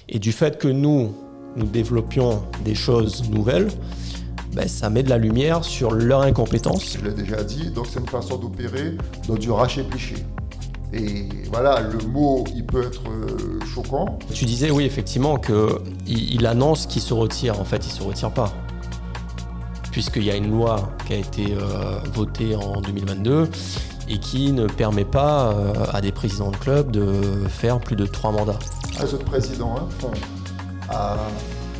Et du fait que nous développions des choses nouvelles, ça met de la lumière sur leur incompétence. Je l'ai déjà dit, donc c'est une façon d'opérer dans du racher-plicher. Et voilà, le mot, il peut être choquant. Tu disais, oui, effectivement, qu'il annonce qu'il se retire. En fait, il ne se retire pas. Puisqu'il y a une loi qui a été votée en 2022 et qui ne permet pas à des présidents de club de faire plus de 3 mandats. Les autres présidents font à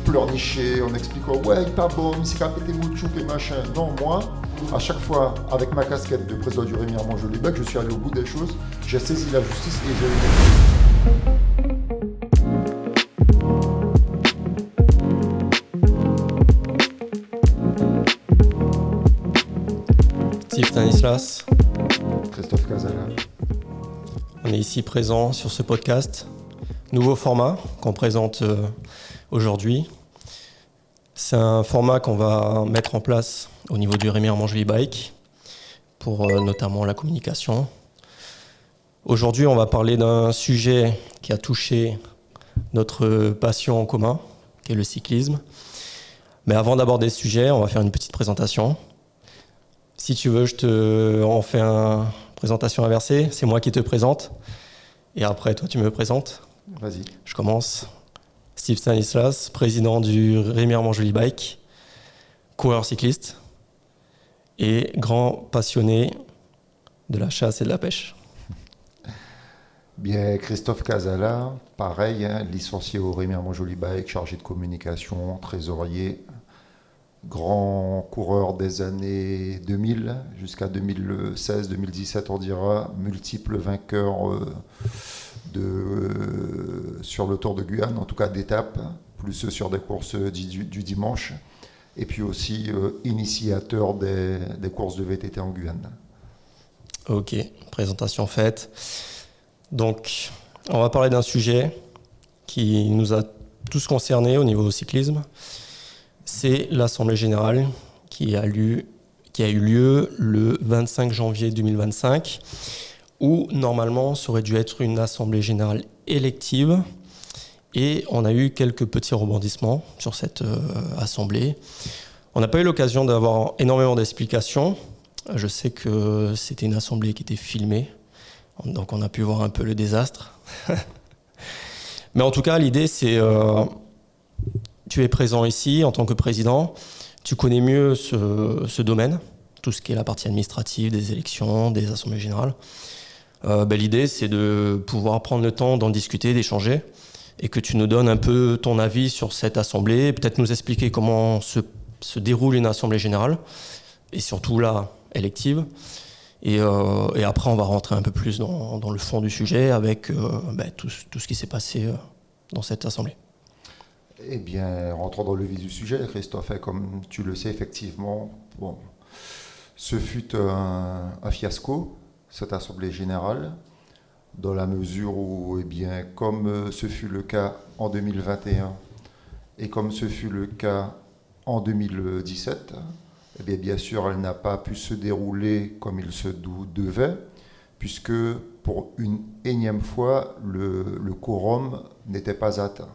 pleurnicher en expliquant « Ouais, il n'est pas bon, il s'est capé des mots de choupe et machin ». Non, moi, à chaque fois, avec ma casquette de président du Rémy Armand Jolibac, je suis allé au bout des choses, j'ai saisi la justice et j'ai eu... Steve Stanislas, Christophe Casala. On est ici présent sur ce podcast. Nouveau format qu'on présente aujourd'hui. C'est un format qu'on va mettre en place au niveau du Rémy Armand Jolibac pour notamment la communication. Aujourd'hui, on va parler d'un sujet qui a touché notre passion en commun, qui est le cyclisme. Mais avant d'aborder ce sujet, on va faire une petite présentation. Si tu veux, on fait une présentation inversée. C'est moi qui te présente. Et après, toi, tu me présentes. Vas-y. Je commence. Steve Stanislas, président du Rémy Armand Jolibac, coureur cycliste et grand passionné de la chasse et de la pêche. Bien, Christophe Casala, pareil, licencié au Rémy Armand Jolibac, chargé de communication, trésorier, grand coureur des années 2000 jusqu'à 2016-2017, on dira, multiple vainqueur sur le Tour de Guyane, en tout cas d'étapes, plus sur des courses du dimanche, et puis aussi initiateur des courses de VTT en Guyane. Ok, présentation faite. Donc, on va parler d'un sujet qui nous a tous concernés au niveau cyclisme. C'est l'Assemblée générale qui a eu lieu le 25 janvier 2025, où normalement ça aurait dû être une Assemblée générale élective. Et on a eu quelques petits rebondissements sur cette Assemblée. On n'a pas eu l'occasion d'avoir énormément d'explications. Je sais que c'était une Assemblée qui était filmée, donc on a pu voir un peu le désastre. Mais en tout cas, l'idée c'est... tu es présent ici en tant que président, tu connais mieux ce domaine, tout ce qui est la partie administrative, des élections, des assemblées générales. L'idée, c'est de pouvoir prendre le temps d'en discuter, d'échanger, et que tu nous donnes un peu ton avis sur cette assemblée, peut-être nous expliquer comment se déroule une assemblée générale, et surtout là, élective. Et après, on va rentrer un peu plus dans le fond du sujet avec tout ce qui s'est passé dans cette assemblée. Eh bien, rentrons dans le vif du sujet, Christophe, comme tu le sais, effectivement, ce fut un fiasco, cette Assemblée générale, dans la mesure où, comme ce fut le cas en 2021 et comme ce fut le cas en 2017, bien sûr, elle n'a pas pu se dérouler comme il se devait, puisque pour une énième fois, le quorum n'était pas atteint.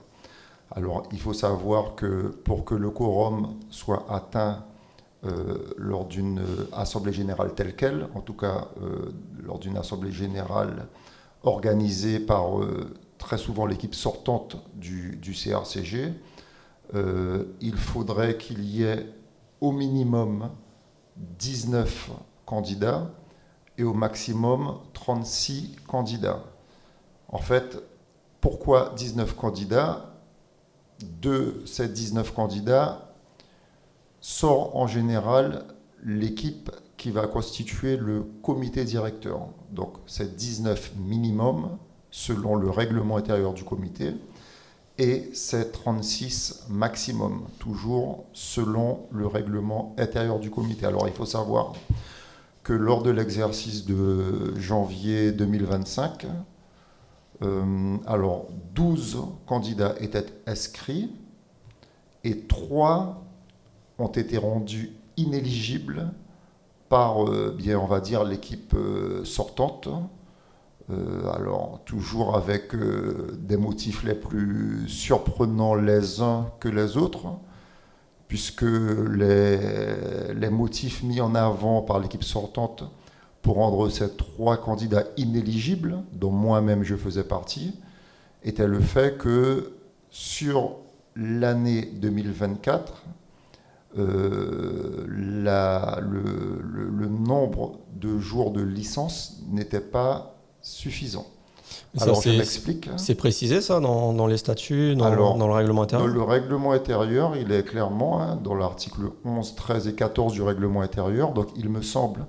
Alors, il faut savoir que pour que le quorum soit atteint lors d'une assemblée générale telle qu'elle, en tout cas lors d'une assemblée générale organisée par très souvent l'équipe sortante du CRCG, il faudrait qu'il y ait au minimum 19 candidats et au maximum 36 candidats. En fait, pourquoi 19 candidats ? De ces 19 candidats, sort en général l'équipe qui va constituer le comité directeur. Donc c'est 19 minimum selon le règlement intérieur du comité et c'est 36 maximum, toujours selon le règlement intérieur du comité. Alors il faut savoir que lors de l'exercice de janvier 2025, 12 candidats étaient inscrits et 3 ont été rendus inéligibles par, on va dire, l'équipe sortante, Alors, toujours avec des motifs les plus surprenants les uns que les autres, puisque les motifs mis en avant par l'équipe sortante pour rendre ces 3 candidats inéligibles, dont moi-même je faisais partie, était le fait que sur l'année 2024, le nombre de jours de licence n'était pas suffisant. Alors je m'explique. C'est précisé ça dans les statuts, dans le règlement intérieur? Dans le règlement intérieur, il est clairement dans l'article 11, 13 et 14 du règlement intérieur. Donc il me semble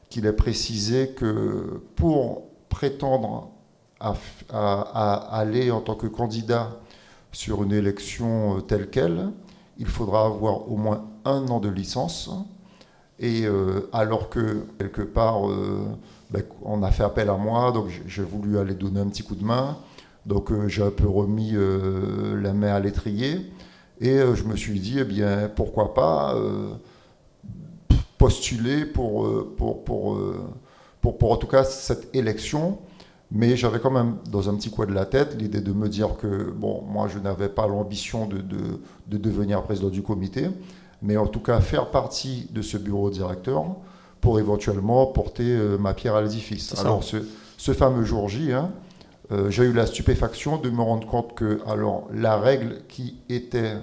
qu'il est précisé que pour prétendre à aller en tant que candidat sur une élection telle qu'elle, il faudra avoir au moins 1 an de licence. Et alors que, quelque part, on a fait appel à moi, donc j'ai voulu aller donner un petit coup de main. Donc j'ai un peu remis la main à l'étrier. Et je me suis dit, eh bien, pourquoi pas postuler pour en tout cas cette élection. Mais j'avais quand même dans un petit coin de la tête l'idée de me dire que, bon, moi je n'avais pas l'ambition de devenir président du comité, mais en tout cas faire partie de ce bureau directeur pour éventuellement porter ma pierre à l'édifice. Alors ce fameux jour J, j'ai eu la stupéfaction de me rendre compte que alors, la règle qui était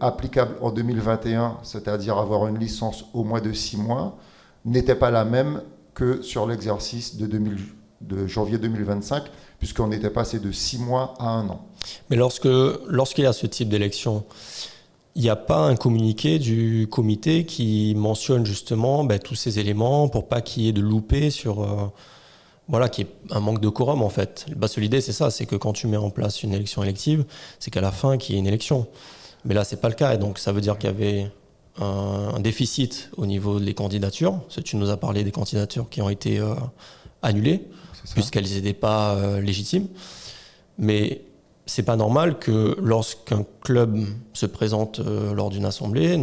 applicable en 2021, c'est-à-dire avoir une licence au moins de 6 mois, n'était pas la même que sur l'exercice de janvier 2025, puisqu'on était passé de 6 mois à 1 an. Mais lorsqu'il y a ce type d'élection, il n'y a pas un communiqué du comité qui mentionne justement tous ces éléments pour pas qu'il y ait de loupé sur... qu'il y ait un manque de quorum en fait. L'idée c'est ça, c'est que quand tu mets en place une élection élective, c'est qu'à la fin qu'il y ait une élection. Mais là c'est pas le cas, et donc ça veut dire qu'il y avait un déficit au niveau des candidatures. Parce que tu nous as parlé des candidatures qui ont été annulées, puisqu'elles n'étaient pas légitimes. Mais c'est pas normal que lorsqu'un club se présente lors d'une assemblée,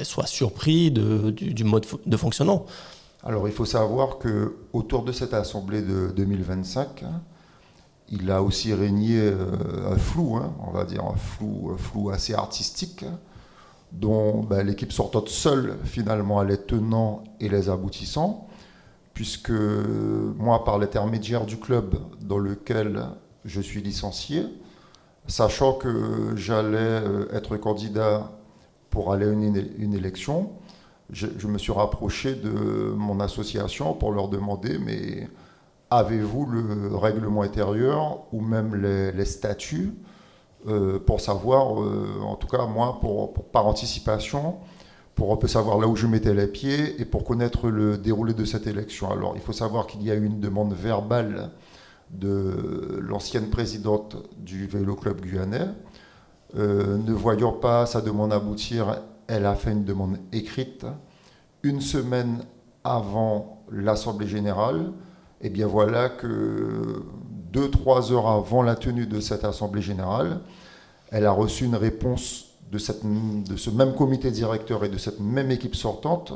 soit surpris du mode de fonctionnement. Alors il faut savoir qu'autour de cette assemblée de 2025, il a aussi régné un flou, on va dire un flou assez artistique, dont l'équipe sortante seule finalement a les tenants et les aboutissants, puisque moi, par l'intermédiaire du club dans lequel je suis licencié, sachant que j'allais être candidat pour aller à une élection, je me suis rapproché de mon association pour leur demander, mais avez-vous le règlement intérieur ou même les statuts pour savoir, en tout cas moi, par anticipation, pour un peu savoir là où je mettais les pieds et pour connaître le déroulé de cette élection. Alors il faut savoir qu'il y a eu une demande verbale de l'ancienne présidente du Vélo Club guyanais. Ne voyant pas sa demande aboutir, elle a fait une demande écrite 1 semaine avant l'Assemblée générale. Et bien voilà que 2-3 heures avant la tenue de cette Assemblée générale, elle a reçu une réponse de ce même comité directeur et de cette même équipe sortante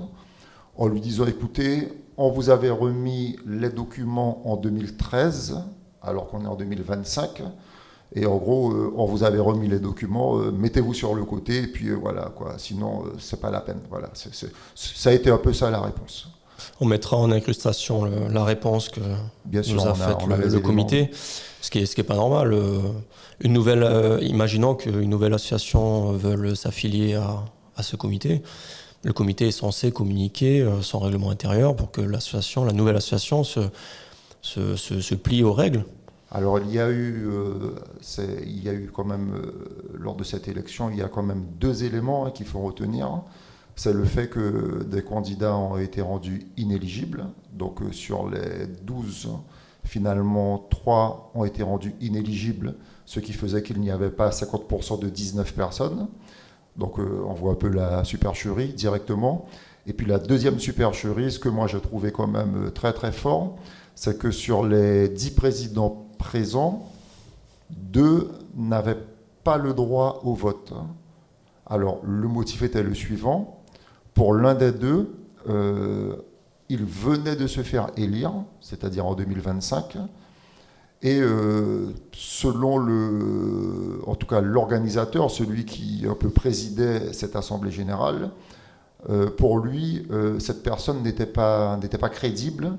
en lui disant, écoutez, on vous avait remis les documents en 2013, alors qu'on est en 2025, et en gros, on vous avait remis les documents, mettez-vous sur le côté, et puis voilà, quoi. Sinon, c'est pas la peine. Voilà, ça a été un peu ça la réponse. On mettra en incrustation la réponse que nous a faite le comité, ce qui est pas normal. Imaginons qu'une nouvelle association veuille s'affilier à ce comité. Le comité est censé communiquer son règlement intérieur pour que la nouvelle association se plie aux règles. Alors il y a eu quand même, lors de cette élection, il y a quand même 2 éléments qu'il faut retenir. C'est le fait que des candidats ont été rendus inéligibles. Donc sur les 12, finalement, 3 ont été rendus inéligibles, ce qui faisait qu'il n'y avait pas 50% de 19 personnes. Donc on voit un peu la supercherie directement. Et puis la deuxième supercherie, ce que moi je trouvais quand même très très fort, c'est que sur les 10 présidents présents, 2 n'avaient pas le droit au vote. Alors le motif était le suivant. Pour l'un des 2, il venait de se faire élire, c'est-à-dire en 2025. Et selon en tout cas l'organisateur, celui qui un peu présidait cette Assemblée générale, pour lui, cette personne n'était pas crédible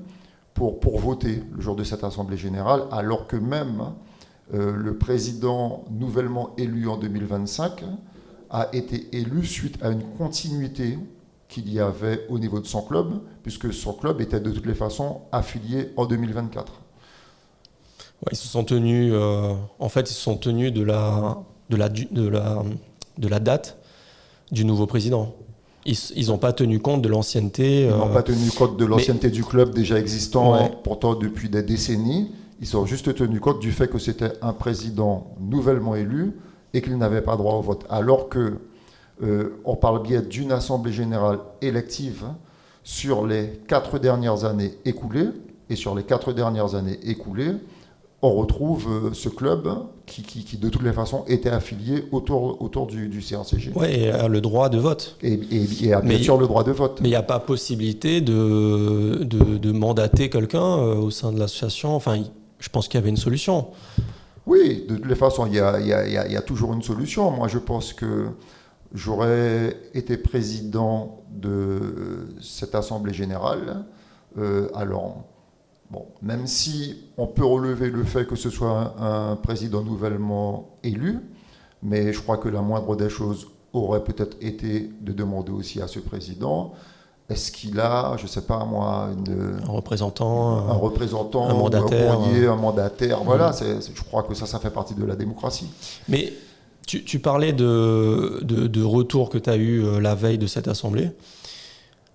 pour voter le jour de cette Assemblée générale, alors que même le président nouvellement élu en 2025 a été élu suite à une continuité qu'il y avait au niveau de son club, puisque son club était de toutes les façons affilié en 2024. Ouais, ils se sont tenus, de la date du nouveau président. Ils n'ont pas tenu compte de l'ancienneté. Ils n'ont pas tenu compte de l'ancienneté du club déjà existant, Ouais. pourtant depuis des décennies. Ils ont juste tenu compte du fait que c'était un président nouvellement élu et qu'il n'avait pas droit au vote. Alors que on parle bien d'une assemblée générale élective sur les 4 dernières années écoulées. Et sur les 4 dernières années écoulées, on retrouve ce club qui, de toutes les façons, était affilié autour du CRCG. Oui, et a le droit de vote. Et a bien sûr le droit de vote. Mais il n'y a pas possibilité de mandater quelqu'un au sein de l'association. Enfin, je pense qu'il y avait une solution. Oui, de toutes les façons, il y a toujours une solution. Moi, je pense que j'aurais été président de cette Assemblée générale. Alors, bon, même si on peut relever le fait que ce soit un président nouvellement élu, mais je crois que la moindre des choses aurait peut-être été de demander aussi à ce président, est-ce qu'il a, je ne sais pas moi, un représentant, un mandataire, un courrier, un mandataire, voilà, je crois que ça fait partie de la démocratie. Mais tu parlais de retour que tu as eu la veille de cette assemblée.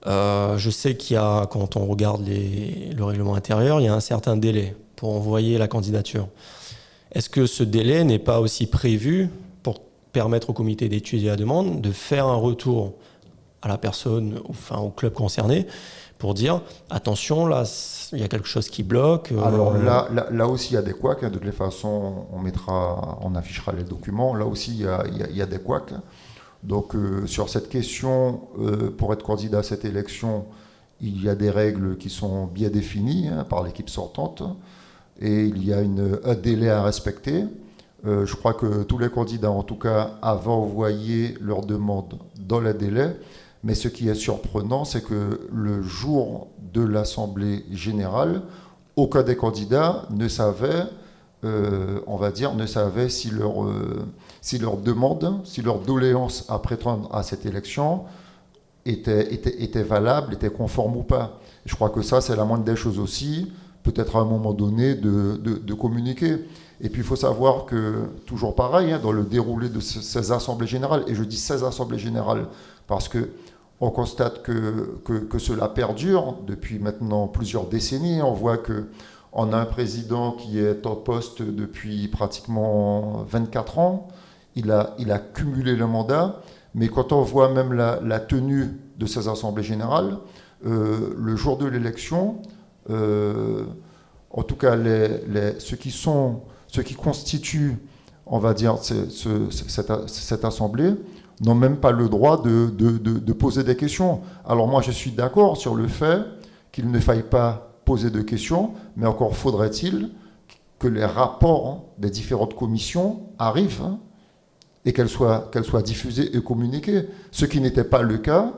Je sais qu'il y a, quand on regarde le règlement intérieur, il y a un certain délai pour envoyer la candidature. Est-ce que ce délai n'est pas aussi prévu pour permettre au comité d'étudier la demande de faire un retour à la personne, enfin au club concerné, pour dire attention, là, il y a quelque chose qui bloque. Alors là aussi, il y a des couacs. De toutes les façons, on affichera les documents. Là aussi, il y a des couacs. Donc sur cette question, pour être candidat à cette élection, il y a des règles qui sont bien définies par l'équipe sortante et il y a un délai à respecter. Je crois que tous les candidats, en tout cas, avaient envoyé leur demande dans les délais. Mais ce qui est surprenant, c'est que le jour de l'Assemblée générale, aucun des candidats ne savait, si leur demande, si leur doléance à prétendre à cette élection était valable, était conforme ou pas. Je crois que ça, c'est la moindre des choses aussi, peut-être à un moment donné, de communiquer. Et puis il faut savoir que, toujours pareil, dans le déroulé de ces assemblées générales, et je dis ces assemblées générales parce qu'on constate que cela perdure depuis maintenant plusieurs décennies. On voit qu'on a un président qui est en poste depuis pratiquement 24 ans. Il a cumulé le mandat, mais quand on voit même la tenue de ces assemblées générales, le jour de l'élection, en tout cas ceux qui constituent, on va dire, cette assemblée, n'ont même pas le droit de poser des questions. Alors moi, je suis d'accord sur le fait qu'il ne faille pas poser de questions, mais encore faudrait-il que les rapports des différentes commissions arrivent et qu'elles soient diffusées et communiquées. Ce qui n'était pas le cas,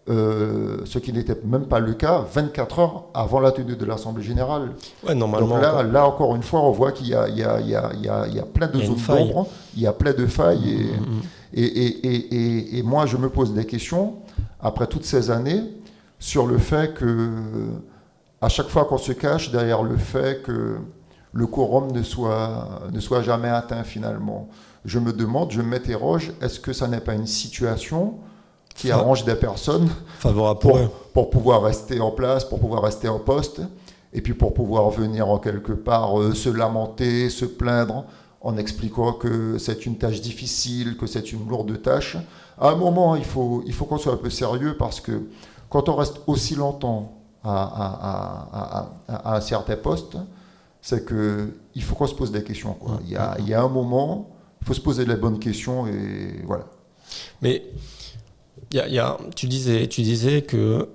ce qui n'était même pas le cas 24 heures avant la tenue de l'Assemblée générale. Ouais, normalement. Donc là, encore une fois, on voit qu'il y a plein de zones d'ombre, il y a plein de failles. Et moi, je me pose des questions, après toutes ces années, sur le fait que, à chaque fois qu'on se cache derrière le fait que le quorum ne soit jamais atteint finalement. Je me demande, je m'interroge, est-ce que ça n'est pas une situation qui arrange des personnes favorable pour pouvoir rester en place, pour pouvoir rester en poste, et puis pour pouvoir venir en quelque part se lamenter, se plaindre, en expliquant que c'est une tâche difficile, que c'est une lourde tâche. À un moment, il faut qu'on soit un peu sérieux, parce que quand on reste aussi longtemps à un certain poste, c'est qu'il faut qu'on se pose des questions, quoi. Il y a un moment, il faut se poser les bonnes questions, et voilà. Mais tu disais que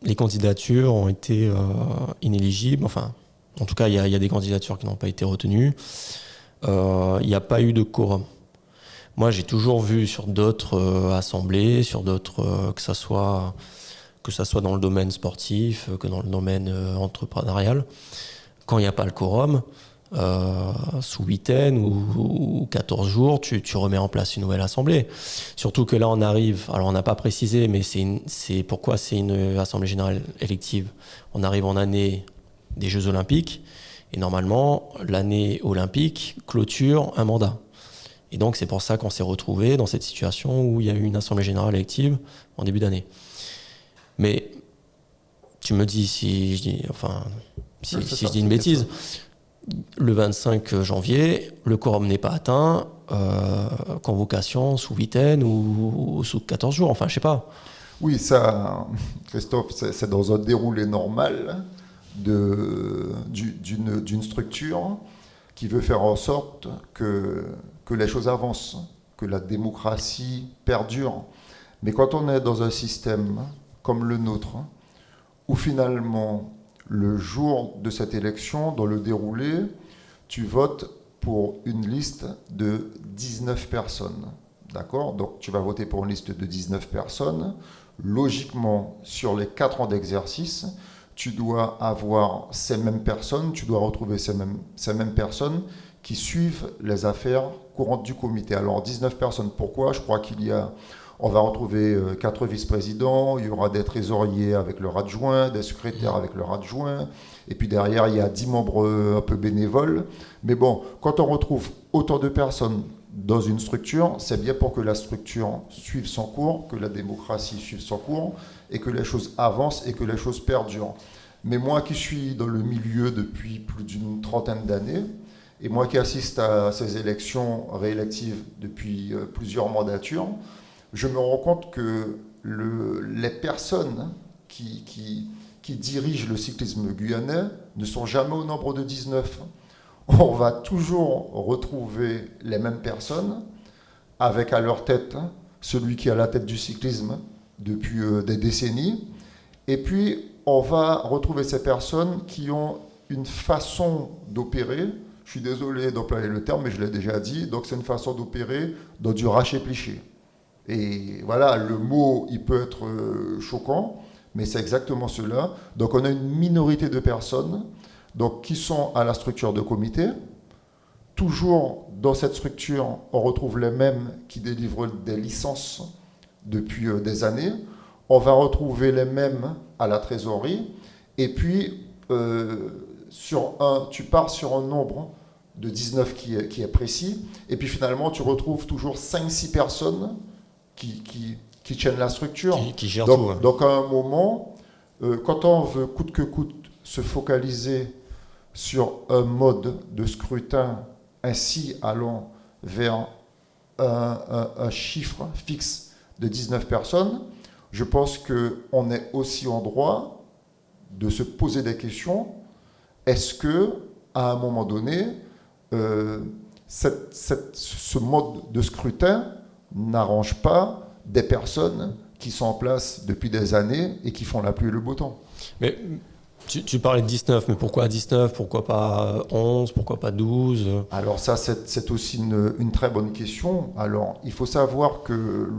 les candidatures ont été inéligibles. Enfin, en tout cas, il y a des candidatures qui n'ont pas été retenues. Il n'y a pas eu de quorum. Moi, j'ai toujours vu sur d'autres assemblées, sur d'autres, que ça soit dans le domaine sportif, que dans le domaine entrepreneurial, quand il n'y a pas le quorum, sous 8 ou 14 jours, tu remets en place une nouvelle assemblée. Surtout que là, on arrive, alors on n'a pas précisé, mais c'est pourquoi c'est une assemblée générale élective. On arrive en année des Jeux Olympiques, et normalement, l'année olympique clôture un mandat. Et donc, c'est pour ça qu'on s'est retrouvé dans cette situation où il y a eu une assemblée générale élective en début d'année. Mais tu me dis si je dis une bêtise. Le 25 janvier, le quorum n'est pas atteint, convocation sous 8 ou sous 14 jours, enfin, je sais pas. Oui, ça, Christophe, c'est dans un déroulé normal d'une structure qui veut faire en sorte que les choses avancent, que la démocratie perdure. Mais quand on est dans un système comme le nôtre, où finalement, le jour de cette élection, dans le déroulé, tu votes pour une liste de 19 personnes. D'accord ? Donc tu vas voter pour une liste de 19 personnes. Logiquement, sur les 4 ans d'exercice, tu dois avoir ces mêmes personnes, tu dois retrouver ces mêmes personnes qui suivent les affaires courantes du comité. Alors 19 personnes, pourquoi ? Je crois on va retrouver 4 vice-présidents, il y aura des trésoriers avec leur adjoint, des secrétaires avec leur adjoint, et puis derrière il y a 10 membres un peu bénévoles. Mais bon, quand on retrouve autant de personnes dans une structure, c'est bien pour que la structure suive son cours, que la démocratie suive son cours, et que les choses avancent et que les choses perdurent. Mais moi qui suis dans le milieu depuis plus d'une trentaine d'années, et moi qui assiste à ces élections réélectives depuis plusieurs mandatures, je me rends compte que les personnes qui dirigent le cyclisme guyanais ne sont jamais au nombre de 19. On va toujours retrouver les mêmes personnes, avec à leur tête celui qui est à la tête du cyclisme depuis des décennies. Et puis, on va retrouver ces personnes qui ont une façon d'opérer. Je suis désolé d'employer le terme, mais je l'ai déjà dit. Donc, c'est une façon d'opérer dans du racher-plicher. Et voilà, le mot, il peut être choquant, mais c'est exactement cela. Donc, on a une minorité de personnes qui sont à la structure de comité. Toujours dans cette structure, on retrouve les mêmes qui délivrent des licences depuis des années. On va retrouver les mêmes à la trésorerie. Et puis, tu pars sur un nombre de 19 qui est précis. Et puis finalement, tu retrouves toujours 5-6 personnes qui tiennent la structure. Qui gèrent tout. Ouais. Donc à un moment, quand on veut coûte que coûte se focaliser sur un mode de scrutin ainsi allant vers un chiffre fixe de 19 personnes, je pense qu'on est aussi en droit de se poser des questions. Est-ce que, à un moment donné, ce mode de scrutin n'arrange pas des personnes qui sont en place depuis des années et qui font la pluie et le beau temps? Mais tu parlais de 19, mais pourquoi 19 ? Pourquoi pas 11 ? Pourquoi pas 12 ? Alors ça, c'est aussi une très bonne question. Alors, il faut savoir que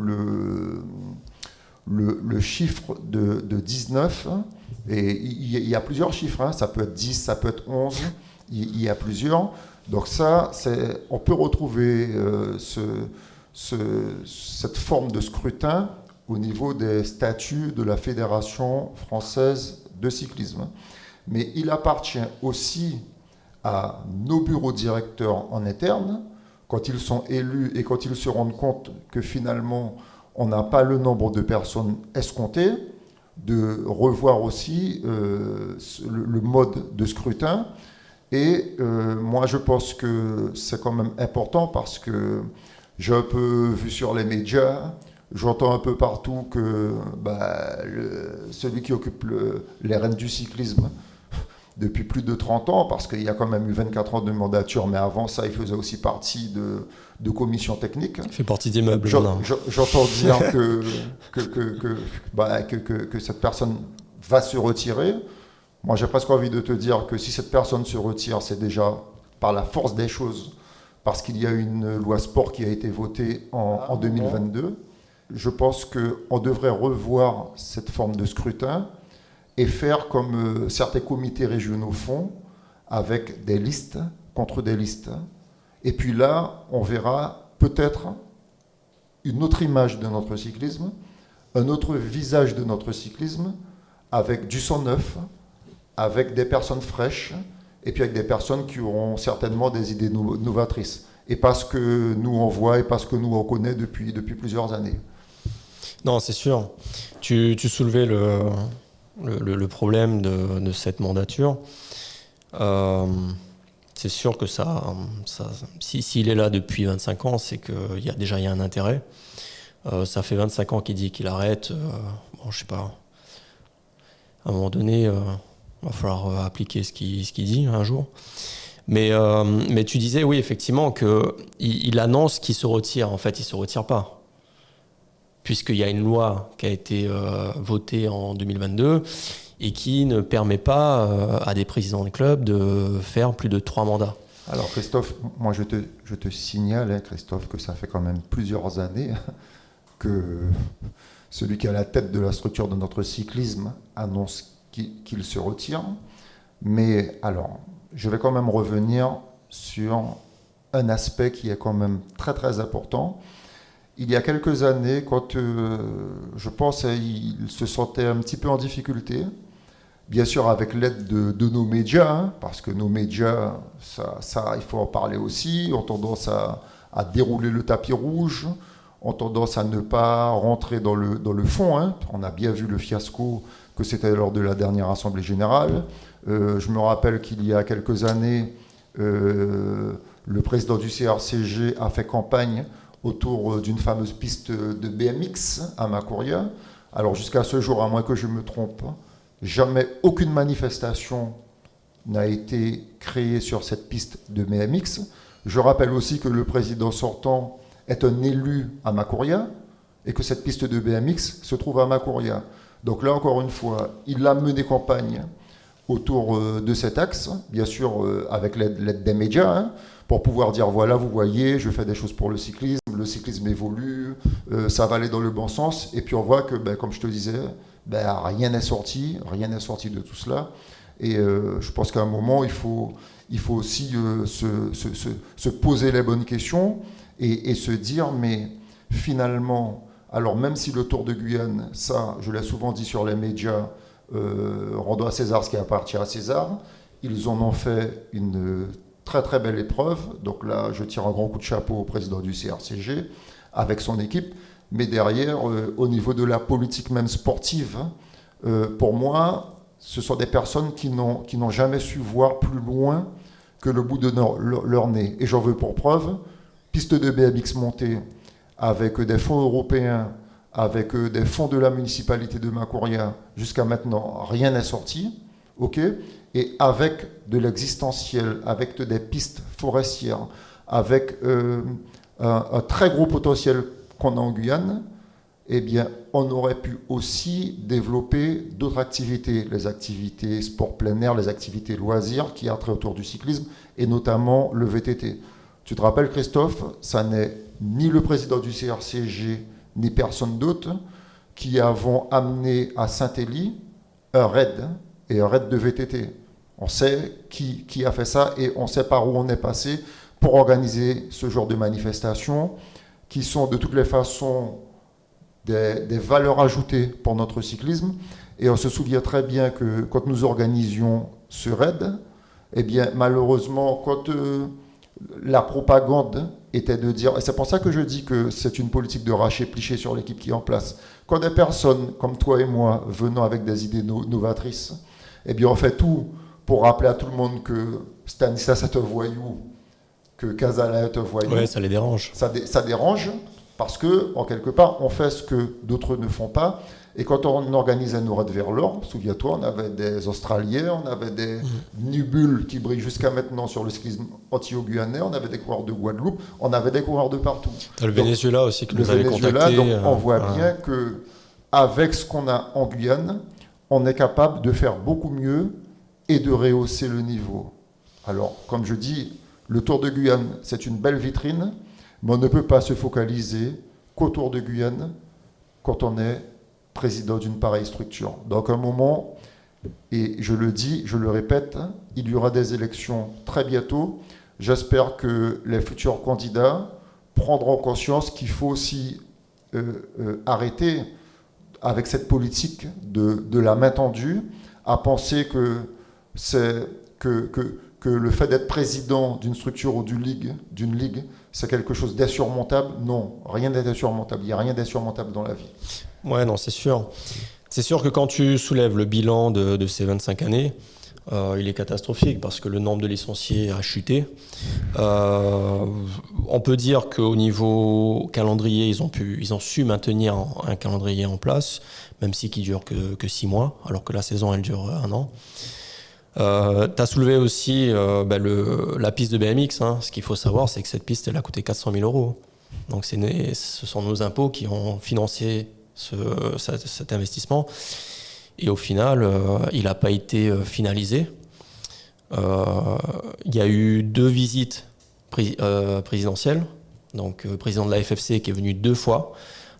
le chiffre de 19, et il y a plusieurs chiffres, hein, ça peut être 10, ça peut être 11, il y a plusieurs. Donc ça, on peut retrouver cette forme de scrutin au niveau des statuts de la Fédération française de cyclisme. Mais il appartient aussi à nos bureaux directeurs en interne, quand ils sont élus et quand ils se rendent compte que finalement on n'a pas le nombre de personnes escomptées, de revoir aussi le mode de scrutin. Et moi je pense que c'est quand même important parce que j'ai un peu vu sur les médias, j'entends un peu partout que celui qui occupe les rênes du cyclisme depuis plus de 30 ans, parce qu'il y a quand même eu 24 ans de mandature, mais avant ça, il faisait aussi partie de commissions techniques. Il fait partie des meubles. J'entends dire que cette personne va se retirer, moi j'ai presque envie de te dire que si cette personne se retire, c'est déjà par la force des choses, parce qu'il y a une loi sport qui a été votée en 2022. Je pense qu'on devrait revoir cette forme de scrutin et faire comme certains comités régionaux font, avec des listes contre des listes. Et puis là, on verra peut-être une autre image de notre cyclisme, un autre visage de notre cyclisme, avec du sang neuf, avec des personnes fraîches, et puis avec des personnes qui auront certainement des idées novatrices. Et parce que nous on voit et parce que nous on connaît depuis plusieurs années. Non, c'est sûr. Tu soulevais le problème de cette mandature. C'est sûr que s'il est là depuis 25 ans, c'est qu'il y a un intérêt. Ça fait 25 ans qu'il dit qu'il arrête. Bon, je sais pas. À un moment donné, va falloir appliquer ce qu'il dit un jour. Mais tu disais, oui, effectivement, qu'il annonce qu'il se retire. En fait, il ne se retire pas. Puisqu'il y a une loi qui a été votée en 2022 et qui ne permet pas à des présidents de club de faire plus de 3 mandats. Alors Christophe, moi je te signale, Christophe, que ça fait quand même plusieurs années que celui qui est à la tête de la structure de notre cyclisme annonce qu'il se retire. Mais alors, je vais quand même revenir sur un aspect qui est quand même très très important. Il y a quelques années, quand je pense qu'il se sentait un petit peu en difficulté, bien sûr avec l'aide de nos médias, hein, parce que nos médias, ça, il faut en parler aussi, ont tendance à dérouler le tapis rouge, ont tendance à ne pas rentrer dans le fond. Hein. On a bien vu le fiasco que c'était lors de la dernière Assemblée Générale. Je me rappelle qu'il y a quelques années, le président du CRCG a fait campagne autour d'une fameuse piste de BMX à Macouria. Alors jusqu'à ce jour, à moins que je me trompe, jamais aucune manifestation n'a été créée sur cette piste de BMX. Je rappelle aussi que le président sortant est un élu à Macouria et que cette piste de BMX se trouve à Macouria. Donc là, encore une fois, il a mené campagne autour de cet axe, bien sûr avec l'aide des médias, hein, pour pouvoir dire, voilà, vous voyez, je fais des choses pour le cyclisme évolue, ça va aller dans le bon sens. Et puis on voit que, comme je te disais, rien n'est sorti de tout cela. Et je pense qu'à un moment, il faut aussi se poser les bonnes questions et se dire, mais finalement, alors même si le Tour de Guyane, ça, je l'ai souvent dit sur les médias, rendons à César ce qui appartient à César, ils en ont fait une très très belle épreuve. Donc là, je tire un grand coup de chapeau au président du CRCG avec son équipe. Mais derrière, au niveau de la politique même sportive, pour moi, ce sont des personnes qui n'ont jamais su voir plus loin que le bout de leur nez. Et j'en veux pour preuve, piste de BMX montée avec des fonds européens, avec des fonds de la municipalité de Macouria. Jusqu'à maintenant, rien n'est sorti. Ok, et avec de l'existentiel, avec des pistes forestières, avec un très gros potentiel qu'on a en Guyane, eh bien, on aurait pu aussi développer d'autres activités, les activités sport plein air, les activités loisirs qui attraient autour du cyclisme, et notamment le VTT. Tu te rappelles, Christophe, ça n'est ni le président du CRCG, ni personne d'autre qui avons amené à Saint-Élie un raid, et un raid de VTT. On sait qui a fait ça et on sait par où on est passé pour organiser ce genre de manifestations qui sont de toutes les façons des valeurs ajoutées pour notre cyclisme. Et on se souvient très bien que quand nous organisions ce raid, eh bien malheureusement, quand la propagande était de dire, et c'est pour ça que je dis que c'est une politique de racher-plicher sur l'équipe qui est en place, quand des personnes comme toi et moi venant avec des idées novatrices, eh bien, on fait tout pour rappeler à tout le monde que Stanislas est un voyou, que Casala est un voyou. Ouais, ça les dérange. Ça dérange parce que, en quelque part, on fait ce que d'autres ne font pas. Et quand on organisait nos raids vers l'or, souviens-toi, on avait des Australiens, on avait des nubules qui brillent jusqu'à maintenant sur le cyclisme antio-guyanais, on avait des coureurs de Guadeloupe, on avait des coureurs de partout. T'as le Venezuela aussi qui nous avait contacté. Donc on voit bien que avec ce qu'on a en Guyane, on est capable de faire beaucoup mieux et de rehausser le niveau. Alors, comme je dis, le Tour de Guyane, c'est une belle vitrine, mais on ne peut pas se focaliser qu'au Tour de Guyane quand on est président d'une pareille structure. Donc, à un moment, et je le dis, je le répète, il y aura des élections très bientôt. J'espère que les futurs candidats prendront conscience qu'il faut aussi arrêter avec cette politique de la main tendue, à penser que le fait d'être président d'une structure ou d'une ligue, c'est quelque chose d'insurmontable. Non, rien n'est insurmontable. Il n'y a rien d'insurmontable dans la vie. Ouais, non, c'est sûr. C'est sûr que quand tu soulèves le bilan de ces 25 années, il est catastrophique parce que le nombre de licenciés a chuté. On peut dire qu'au niveau calendrier, ils ont su maintenir un calendrier en place, même si qui dure que 6 mois, alors que la saison, elle dure 1 an. Tu as soulevé aussi la piste de BMX. Hein. Ce qu'il faut savoir, c'est que cette piste, elle a coûté 400 000 €. Donc ce sont nos impôts qui ont financé cet investissement. Et au final, il n'a pas été finalisé. Il y a eu 2 visites présidentielles. Donc, le président de la FFC qui est venu 2 fois.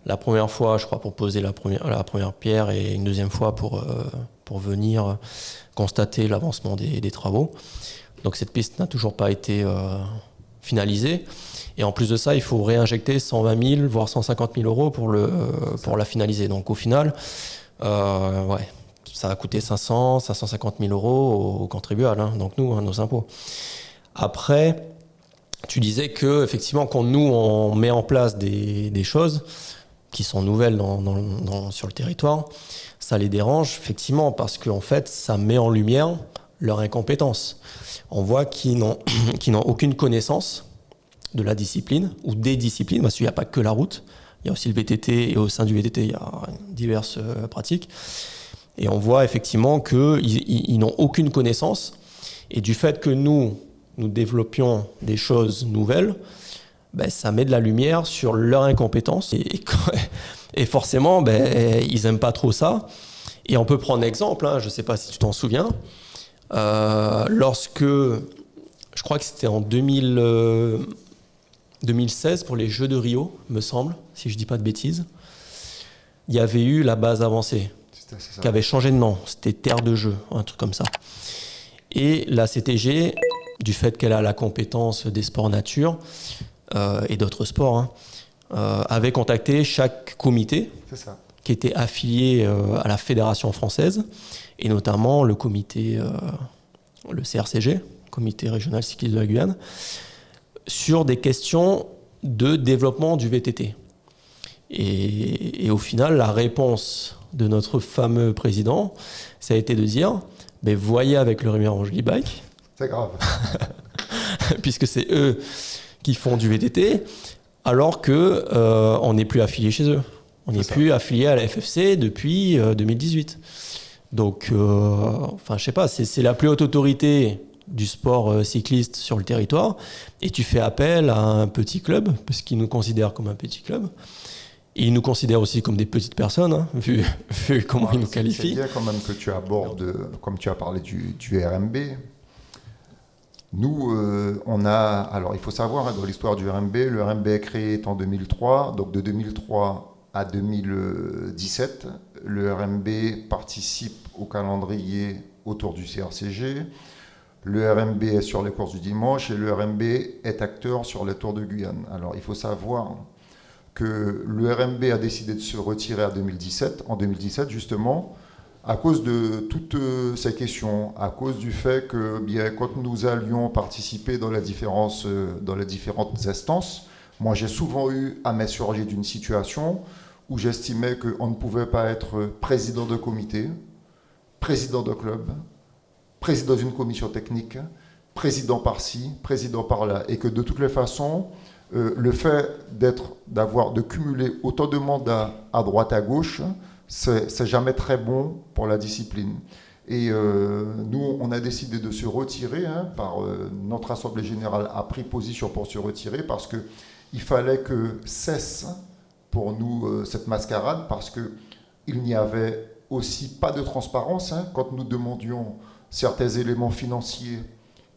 La première fois, je crois, pour poser la première pierre et une deuxième fois pour venir constater l'avancement des travaux. Donc, cette piste n'a toujours pas été finalisée. Et en plus de ça, il faut réinjecter 120 000, voire 150 000 € pour la finaliser. Donc, au final... ça a coûté 550 000 € aux contribuables, hein, donc nous, hein, nos impôts. Après, tu disais que effectivement, quand nous on met en place des choses qui sont nouvelles sur le territoire, ça les dérange effectivement parce qu'en fait, ça met en lumière leur incompétence. On voit qu'ils n'ont aucune connaissance de la discipline ou des disciplines, parce qu'il n'y a pas que la route. Il y a aussi le VTT, et au sein du VTT, il y a diverses pratiques. Et on voit effectivement qu'ils n'ont aucune connaissance. Et du fait que nous développions des choses nouvelles, ça met de la lumière sur leur incompétence. Et forcément, ils n'aiment pas trop ça. Et on peut prendre l'exemple, hein, je ne sais pas si tu t'en souviens, lorsque, je crois que c'était en 2016 pour les Jeux de Rio, me semble, si je ne dis pas de bêtises, il y avait eu la base avancée qui avait changé de nom. C'était Terre de Jeux, un truc comme ça. Et la CTG, du fait qu'elle a la compétence des sports nature et d'autres sports, hein, avait contacté chaque comité qui était affilié à la Fédération française, et notamment le comité, le CRCG, Comité régional cycliste de la Guyane, sur des questions de développement du VTT. Et au final, la réponse de notre fameux président, ça a été de dire, voyez avec le Rémi Angeli Bike. C'est grave. Puisque c'est eux qui font du VTT, alors qu'on n'est plus affilié chez eux. On n'est plus affilié à la FFC depuis 2018. Donc, je sais pas, c'est la plus haute autorité du sport cycliste sur le territoire, et tu fais appel à un petit club, parce qu'ils nous considèrent comme un petit club, et ils nous considèrent aussi comme des petites personnes, hein, vu comment ils nous qualifient. C'est bien quand même que tu abordes, comme tu as parlé du RMB. Nous, alors il faut savoir, hein, dans l'histoire du RMB, le RMB est créé en 2003, donc de 2003 à 2017, le RMB participe au calendrier autour du CRCG. Le RMB est sur les courses du dimanche et le RMB est acteur sur les Tours de Guyane. Alors, il faut savoir que le RMB a décidé de se retirer en 2017, justement, à cause de toutes ces questions, à cause du fait que, quand nous allions participer dans les différentes instances, moi, j'ai souvent eu à m'insurger d'une situation où j'estimais qu'on ne pouvait pas être président de comité, président de club, président d'une commission technique, président par-ci, président par-là, et que de toutes les façons, le fait de cumuler autant de mandats à droite à gauche, c'est jamais très bon pour la discipline. Et nous, on a décidé de se retirer, hein, notre Assemblée Générale a pris position pour se retirer, parce qu'il fallait que cesse pour nous cette mascarade, parce qu'il n'y avait aussi pas de transparence. Quand nous demandions certains éléments financiers,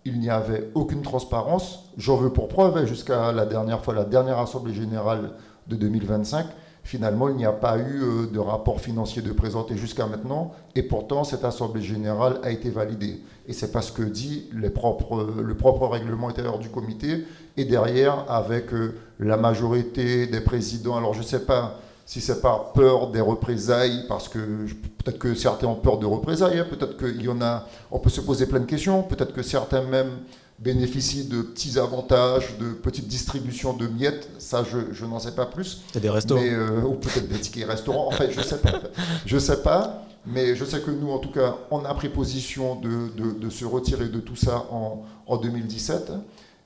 il n'y avait aucune transparence. J'en veux pour preuve, jusqu'à la dernière Assemblée générale de 2025, finalement, il n'y a pas eu de rapport financier de présenté jusqu'à maintenant, et pourtant, cette Assemblée générale a été validée. Et c'est parce que dit le propre règlement intérieur du comité, et derrière, avec la majorité des présidents. Alors, je ne sais pas si c'est par peur des représailles, parce que peut-être que certains ont peur de représailles, peut-être qu'il y en a, on peut se poser plein de questions, peut-être que certains même bénéficient de petits avantages, de petites distributions de miettes, ça je n'en sais pas plus. C'est des restos. Ou peut-être des tickets restaurants, en fait je ne sais pas, mais je sais que nous en tout cas on a pris position de se retirer de tout ça en 2017,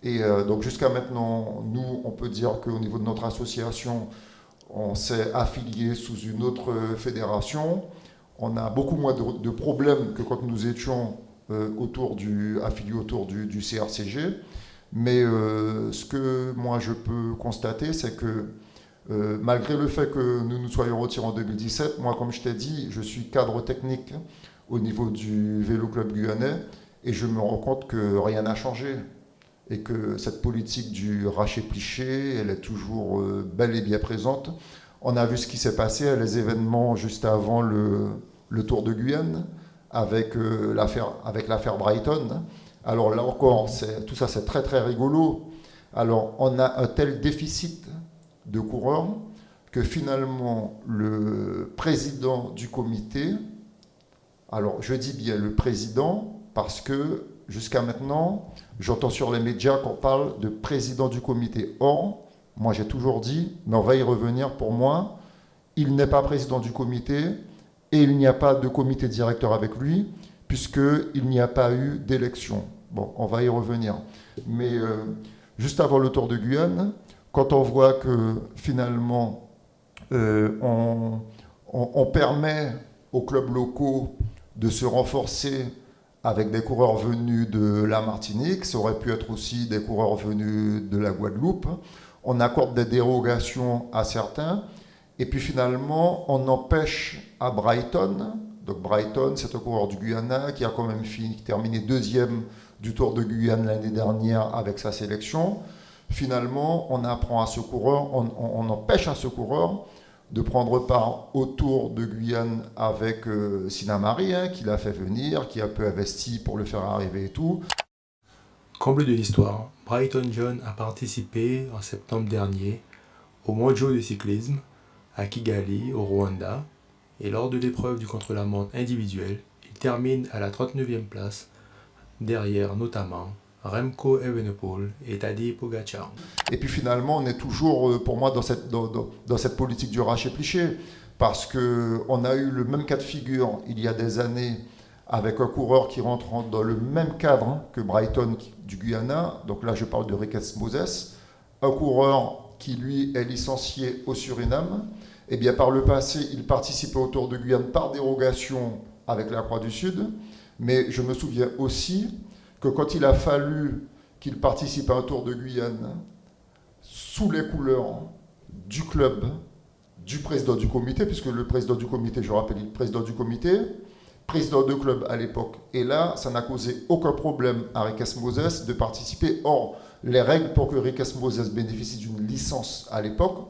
et donc jusqu'à maintenant nous on peut dire qu'au niveau de notre association on s'est affilié sous une autre fédération, on a beaucoup moins de problèmes que quand nous étions affilié autour du CRCG. Mais ce que moi je peux constater, c'est que malgré le fait que nous nous soyons retirés en 2017, moi comme je t'ai dit, je suis cadre technique au niveau du Vélo Club guyanais, et je me rends compte que rien n'a changé, et que cette politique du raché-pliché, elle est toujours bel et bien présente. On a vu ce qui s'est passé à les événements juste avant le Tour de Guyane, avec l'affaire Brighton. Alors là encore, tout ça c'est très très rigolo. Alors on a un tel déficit de coureurs que finalement le président du comité, alors je dis bien le président parce que jusqu'à maintenant, j'entends sur les médias qu'on parle de président du comité. Or, moi j'ai toujours dit, mais on va y revenir, pour moi, il n'est pas président du comité, et il n'y a pas de comité directeur avec lui, puisqu'il n'y a pas eu d'élection. Bon, on va y revenir. Mais juste avant le Tour de Guyane, quand on voit que finalement on permet aux clubs locaux de se renforcer avec des coureurs venus de la Martinique, ça aurait pu être aussi des coureurs venus de la Guadeloupe, on accorde des dérogations à certains, et puis finalement, on empêche à Brighton, donc Brighton, c'est un coureur du Guyana qui a quand même terminé deuxième du Tour de Guyane l'année dernière avec sa sélection. Finalement, on apprend à ce coureur, on empêche à ce coureur de prendre part au Tour de Guyane avec Sinamari, qui l'a fait venir, qui a peu investi pour le faire arriver et tout. Comble de l'histoire, Brighton John a participé en septembre dernier au mondiaux de cyclisme à Kigali, au Rwanda, et lors de l'épreuve du contre-la-montre individuel, il termine à la 39e place, derrière notamment Remco Evenepoel et Tadej Pogačar. Et puis finalement, on est toujours, pour moi, dans cette politique du raché-pliché, parce qu'on a eu le même cas de figure il y a des années avec un coureur qui rentre dans le même cadre que Brighton du Guyana. Donc là, je parle de Ricketts Moses, un coureur qui, lui, est licencié au Suriname. Et bien, par le passé, il participait au Tour de Guyane par dérogation avec la Croix du Sud. Mais je me souviens aussi que quand il a fallu qu'il participe à un Tour de Guyane sous les couleurs du club, du président du comité, puisque le président du comité, je rappelle, le président du comité, président de club à l'époque. Et là, ça n'a causé aucun problème à Ricketts Moses de participer. Or, les règles pour que Ricketts Moses bénéficie d'une licence à l'époque,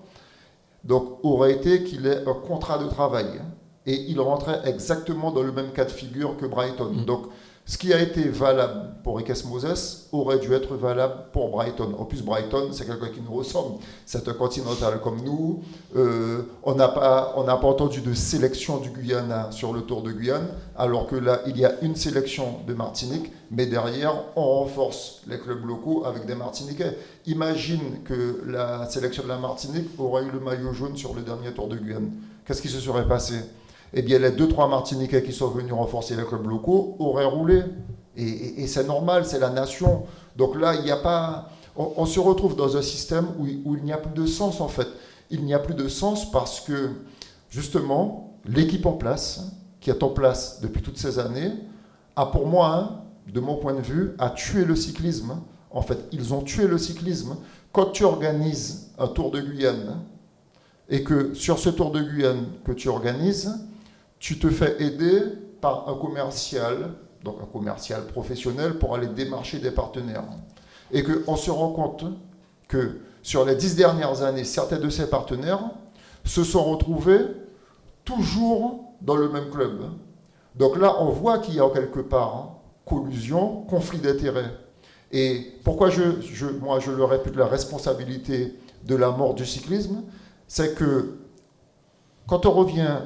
donc, aurait été qu'il ait un contrat de travail. Et il rentrait exactement dans le même cas de figure que Brighton. Donc, ce qui a été valable pour Ricketts Moses aurait dû être valable pour Brighton. En plus, Brighton, c'est quelqu'un qui nous ressemble. C'est un continental comme nous. On n'a pas entendu de sélection du Guyana sur le Tour de Guyane, alors que là, il y a une sélection de Martinique, mais derrière, on renforce les clubs locaux avec des Martiniquais. Imagine que la sélection de la Martinique aurait eu le maillot jaune sur le dernier Tour de Guyane. Qu'est-ce qui se serait passé ? Eh bien, les 2-3 Martiniquais qui sont venus renforcer les clubs locaux auraient roulé. Et c'est normal, c'est la nation. Donc là, il n'y a pas... On se retrouve dans un système où il n'y a plus de sens, en fait. Il n'y a plus de sens parce que, justement, l'équipe en place, qui est en place depuis toutes ces années, a pour moi, de mon point de vue, a tué le cyclisme. En fait, ils ont tué le cyclisme. Quand tu organises un Tour de Guyane, et que sur ce Tour de Guyane que tu organises, tu te fais aider par un commercial, donc un commercial professionnel pour aller démarcher des partenaires. Et qu'on se rend compte que sur les 10 dernières années, certains de ces partenaires se sont retrouvés toujours dans le même club. Donc là, on voit qu'il y a quelque part collusion, conflit d'intérêts. Et pourquoi moi je le répète, la responsabilité de la mort du cyclisme, c'est que quand on revient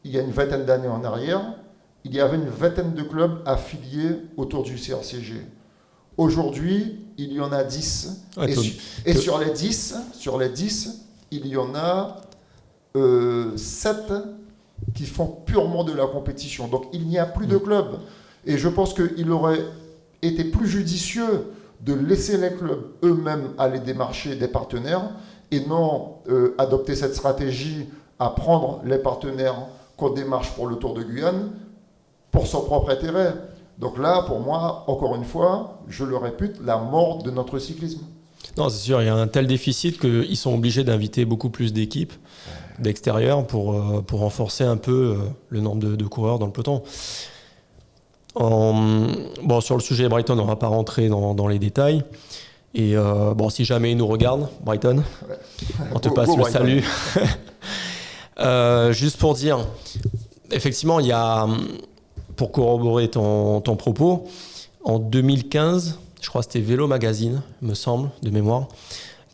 il y a une vingtaine d'années en arrière, il y avait une vingtaine de clubs affiliés autour du CRCG. Aujourd'hui, il y en a 10. Et sur les 10, il y en a 7 qui font purement de la compétition. Donc il n'y a plus de clubs. Et je pense qu'il aurait été plus judicieux de laisser les clubs eux-mêmes aller démarcher des partenaires et non adopter cette stratégie à prendre les partenaires qu'on démarche pour le Tour de Guyane pour son propre intérêt. Donc là, pour moi, encore une fois, je le répète, la mort de notre cyclisme. Non, c'est sûr, il y a un tel déficit qu'ils sont obligés d'inviter beaucoup plus d'équipes d'extérieur pour renforcer un peu le nombre de coureurs dans le peloton. Bon, sur le sujet Brighton, on ne va pas rentrer dans les détails. Et bon, si jamais ils nous regardent, Brighton, on te passe le salut. Juste pour dire, effectivement, il y a, pour corroborer ton propos, en 2015, je crois que c'était Vélo Magazine, me semble, de mémoire,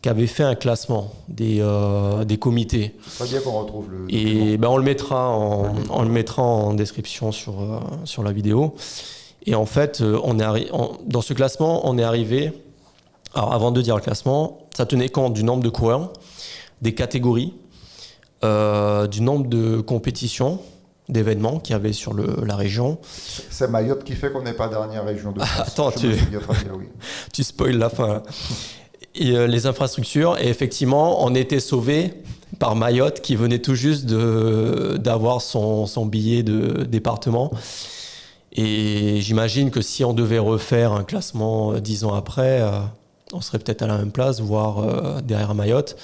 qui avait fait un classement des comités. C'est bien qu'on retrouve le et ben, on le mettra en description sur la vidéo. Et en fait, dans ce classement, on est arrivé. Alors, avant de dire le classement, ça tenait compte du nombre de coureurs, des catégories, du nombre de compétitions, d'événements qu'il y avait sur la région. C'est Mayotte qui fait qu'on n'est pas dernière région de France. Attends, tu spoil la fin. Et, les infrastructures, et effectivement, on était sauvé par Mayotte qui venait tout juste d'avoir son billet de département. Et j'imagine que si on devait refaire un classement 10 ans après, on serait peut-être à la même place, voire derrière Mayotte.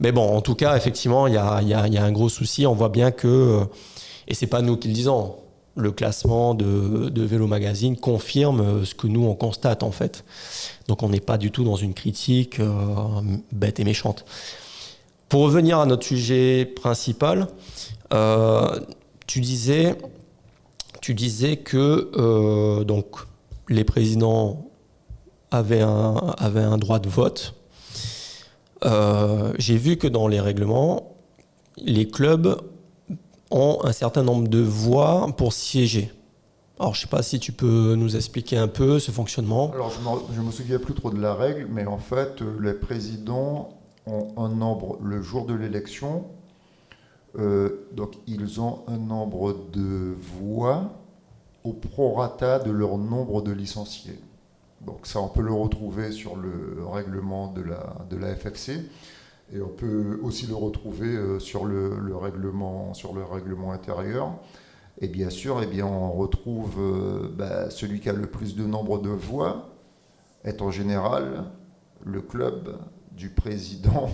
Mais bon, en tout cas, effectivement, il y a un gros souci. On voit bien que, et c'est pas nous qui le disons, le classement de Vélo Magazine confirme ce que nous, on constate en fait. Donc on n'est pas du tout dans une critique bête et méchante. Pour revenir à notre sujet principal, tu disais que donc, les présidents avaient un droit de vote. J'ai vu que dans les règlements, les clubs ont un certain nombre de voix pour siéger. Alors, je ne sais pas si tu peux nous expliquer un peu ce fonctionnement. Alors, je ne me souviens plus trop de la règle, mais en fait, les présidents ont un nombre le jour de l'élection. Donc, ils ont un nombre de voix au prorata de leur nombre de licenciés. Donc, ça, on peut le retrouver sur le règlement de la FFC. Et on peut aussi le retrouver sur le règlement intérieur. Et bien sûr, on retrouve celui qui a le plus de nombre de voix est en général le club du président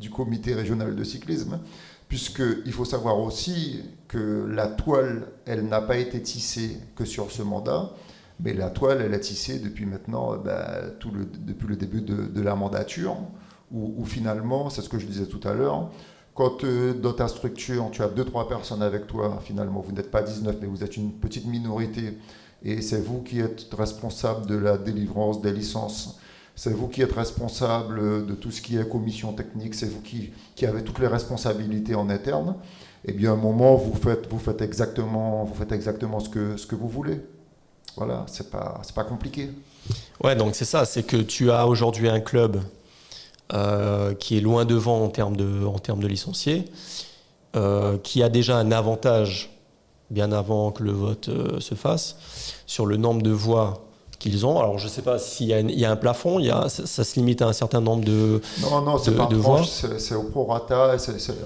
du comité régional de cyclisme, puisqu'il faut savoir aussi que la toile, elle n'a pas été tissée que sur ce mandat, mais la toile, elle est tissée depuis maintenant, depuis le début de la mandature, où finalement, c'est ce que je disais tout à l'heure, quand dans ta structure, tu as 2-3 personnes avec toi, finalement, vous n'êtes pas 19, mais vous êtes une petite minorité, et c'est vous qui êtes responsable de la délivrance des licences, c'est vous qui êtes responsable de tout ce qui est commission technique, c'est vous qui avez toutes les responsabilités en interne, et bien à un moment, vous faites exactement ce que vous voulez. Voilà, c'est pas compliqué. Ouais, donc c'est ça, c'est que tu as aujourd'hui un club qui est loin devant en termes de licenciés, qui a déjà un avantage bien avant que le vote se fasse sur le nombre de voix qu'ils ont. Alors je ne sais pas s'il y a un plafond, ça se limite à un certain nombre de voix. Non, c'est pas tranche, c'est au prorata.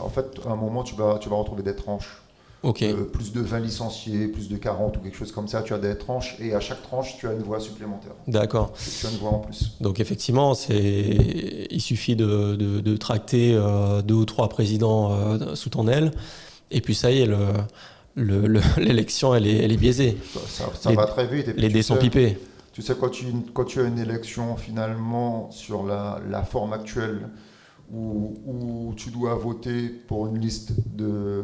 En fait, à un moment, tu vas retrouver des tranches. Okay. Plus de 20 licenciés, plus de 40 ou quelque chose comme ça, tu as des tranches et à chaque tranche, tu as une voix supplémentaire. D'accord. Tu as une voix en plus. Donc effectivement, il suffit de tracter 2 ou 3 présidents sous ton aile et puis ça y est, l'élection, elle est biaisée. Ça va très vite. Et puis les dés sont pipés. Tu sais, quand tu as une élection, finalement, sur la forme actuelle, où tu dois voter pour une liste de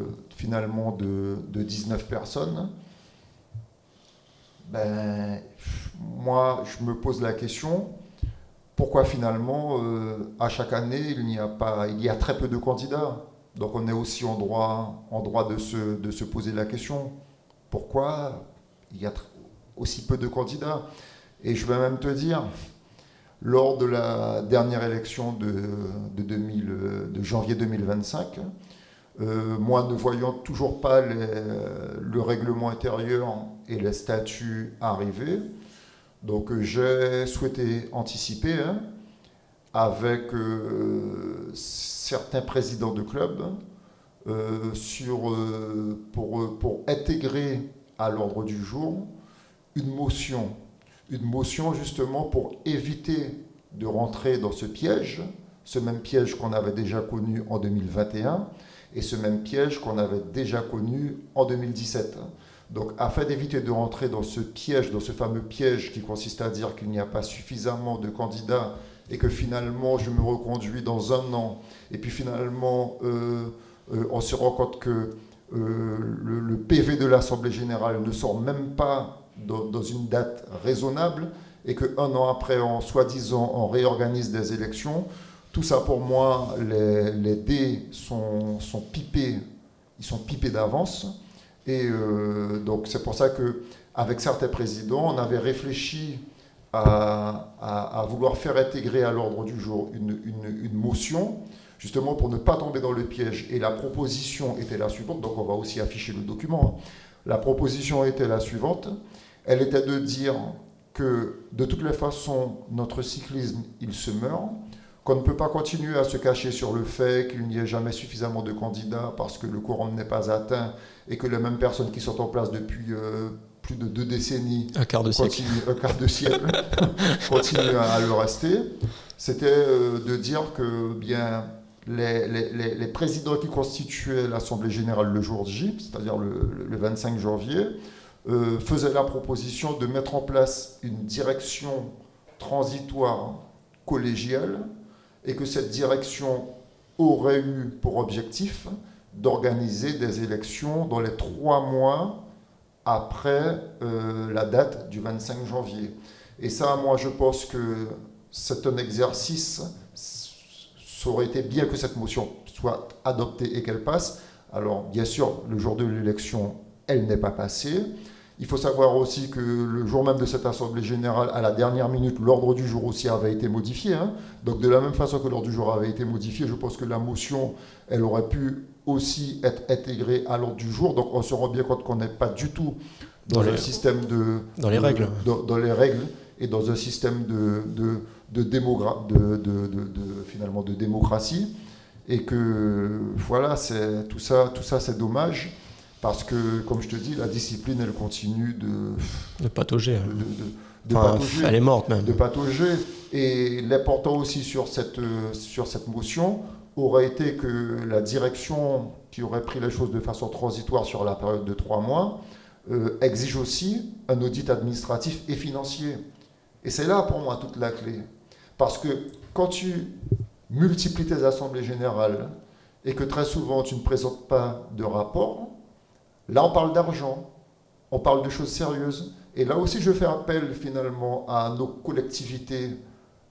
19 personnes, ben, moi, je me pose la question, pourquoi finalement, à chaque année, il y a très peu de candidats. Donc on est aussi en droit de se poser la question, pourquoi il y a aussi peu de candidats? Et je vais même te dire, lors de la dernière élection de janvier 2025, moi ne voyant toujours pas le règlement intérieur et les statuts arriver, donc j'ai souhaité anticiper avec certains présidents de clubs pour intégrer à l'ordre du jour une motion justement pour éviter de rentrer dans ce même piège qu'on avait déjà connu en 2021 et ce même piège qu'on avait déjà connu en 2017. Donc afin d'éviter de rentrer dans ce fameux piège qui consiste à dire qu'il n'y a pas suffisamment de candidats et que finalement je me reconduis dans un an et puis finalement on se rend compte que le PV de l'Assemblée générale ne sort même pas dans une date raisonnable et qu'un an après, soi-disant, on réorganise des élections. Tout ça, pour moi, les dés sont pipés, ils sont pipés d'avance. Et donc, c'est pour ça qu'avec certains présidents, on avait réfléchi à vouloir faire intégrer à l'ordre du jour une motion, justement pour ne pas tomber dans le piège. Et la proposition était la suivante, donc on va aussi afficher le document. La proposition était la suivante. Elle était de dire que de toutes les façons, notre cyclisme, il se meurt, qu'on ne peut pas continuer à se cacher sur le fait qu'il n'y ait jamais suffisamment de candidats parce que le quorum n'est pas atteint et que les mêmes personnes qui sont en place depuis plus de 2 décennies, un quart de siècle, continuent à le rester. C'était de dire que bien les présidents qui constituaient l'Assemblée générale le jour J, c'est-à-dire le 25 janvier, faisait la proposition de mettre en place une direction transitoire collégiale et que cette direction aurait eu pour objectif d'organiser des élections dans les 3 mois après la date du 25 janvier. Et ça, moi, je pense que c'est un exercice, ça aurait été bien que cette motion soit adoptée et qu'elle passe. Alors, bien sûr, le jour de l'élection, elle n'est pas passée. Il faut savoir aussi que le jour même de cette Assemblée générale, à la dernière minute, l'ordre du jour aussi avait été modifié. Donc de la même façon que l'ordre du jour avait été modifié, je pense que la motion, elle aurait pu aussi être intégrée à l'ordre du jour. Donc on se rend bien compte qu'on n'est pas du tout dans le système dans les règles. Dans les règles et dans un système finalement de démocratie. Et que voilà, tout ça c'est dommage. Parce que, comme je te dis, la discipline, elle continue de patauger. Patauger. Elle est morte même. De patauger. Et l'important aussi sur cette motion aurait été que la direction qui aurait pris les choses de façon transitoire sur la période de 3 mois exige aussi un audit administratif et financier. Et c'est là, pour moi, toute la clé. Parce que quand tu multiplies tes assemblées générales et que très souvent tu ne présentes pas de rapport, là, on parle d'argent, on parle de choses sérieuses. Et là aussi, je fais appel finalement à nos collectivités,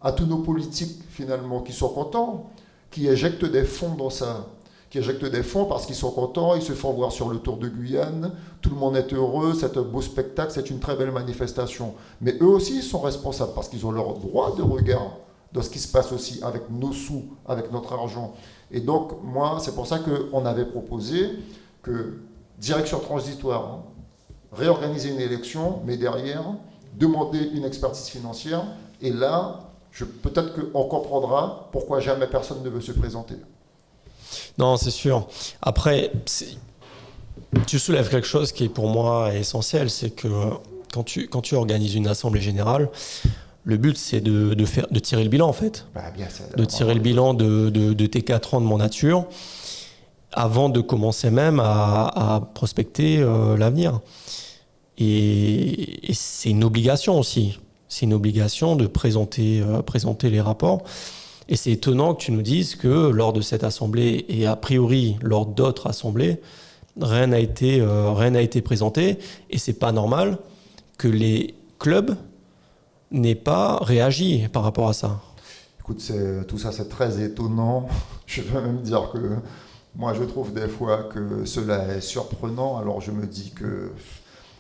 à tous nos politiques finalement qui sont contents, qui éjectent des fonds dans ça, qui éjectent des fonds parce qu'ils sont contents, ils se font voir sur le Tour de Guyane, tout le monde est heureux, c'est un beau spectacle, c'est une très belle manifestation. Mais eux aussi, ils sont responsables parce qu'ils ont leur droit de regard dans ce qui se passe aussi avec nos sous, avec notre argent. Et donc, moi, c'est pour ça qu'on avait proposé que direction transitoire, réorganiser une élection, mais derrière, demander une expertise financière. Et là, peut-être qu'on comprendra pourquoi jamais personne ne veut se présenter. Non, c'est sûr. Après, tu soulèves quelque chose qui, pour moi, est essentiel. C'est que quand tu organises une assemblée générale, le but, c'est de tirer le bilan, en fait. Bien, de tirer le bilan de tes 4 ans de mandature. avant de commencer même à prospecter l'avenir. Et c'est une obligation aussi. C'est une obligation de présenter les rapports. Et c'est étonnant que tu nous dises que lors de cette assemblée, et a priori lors d'autres assemblées, rien n'a été présenté. Et c'est pas normal que les clubs n'aient pas réagi par rapport à ça. Écoute, tout ça c'est très étonnant. Je peux même dire que moi je trouve des fois que cela est surprenant. Alors je me dis que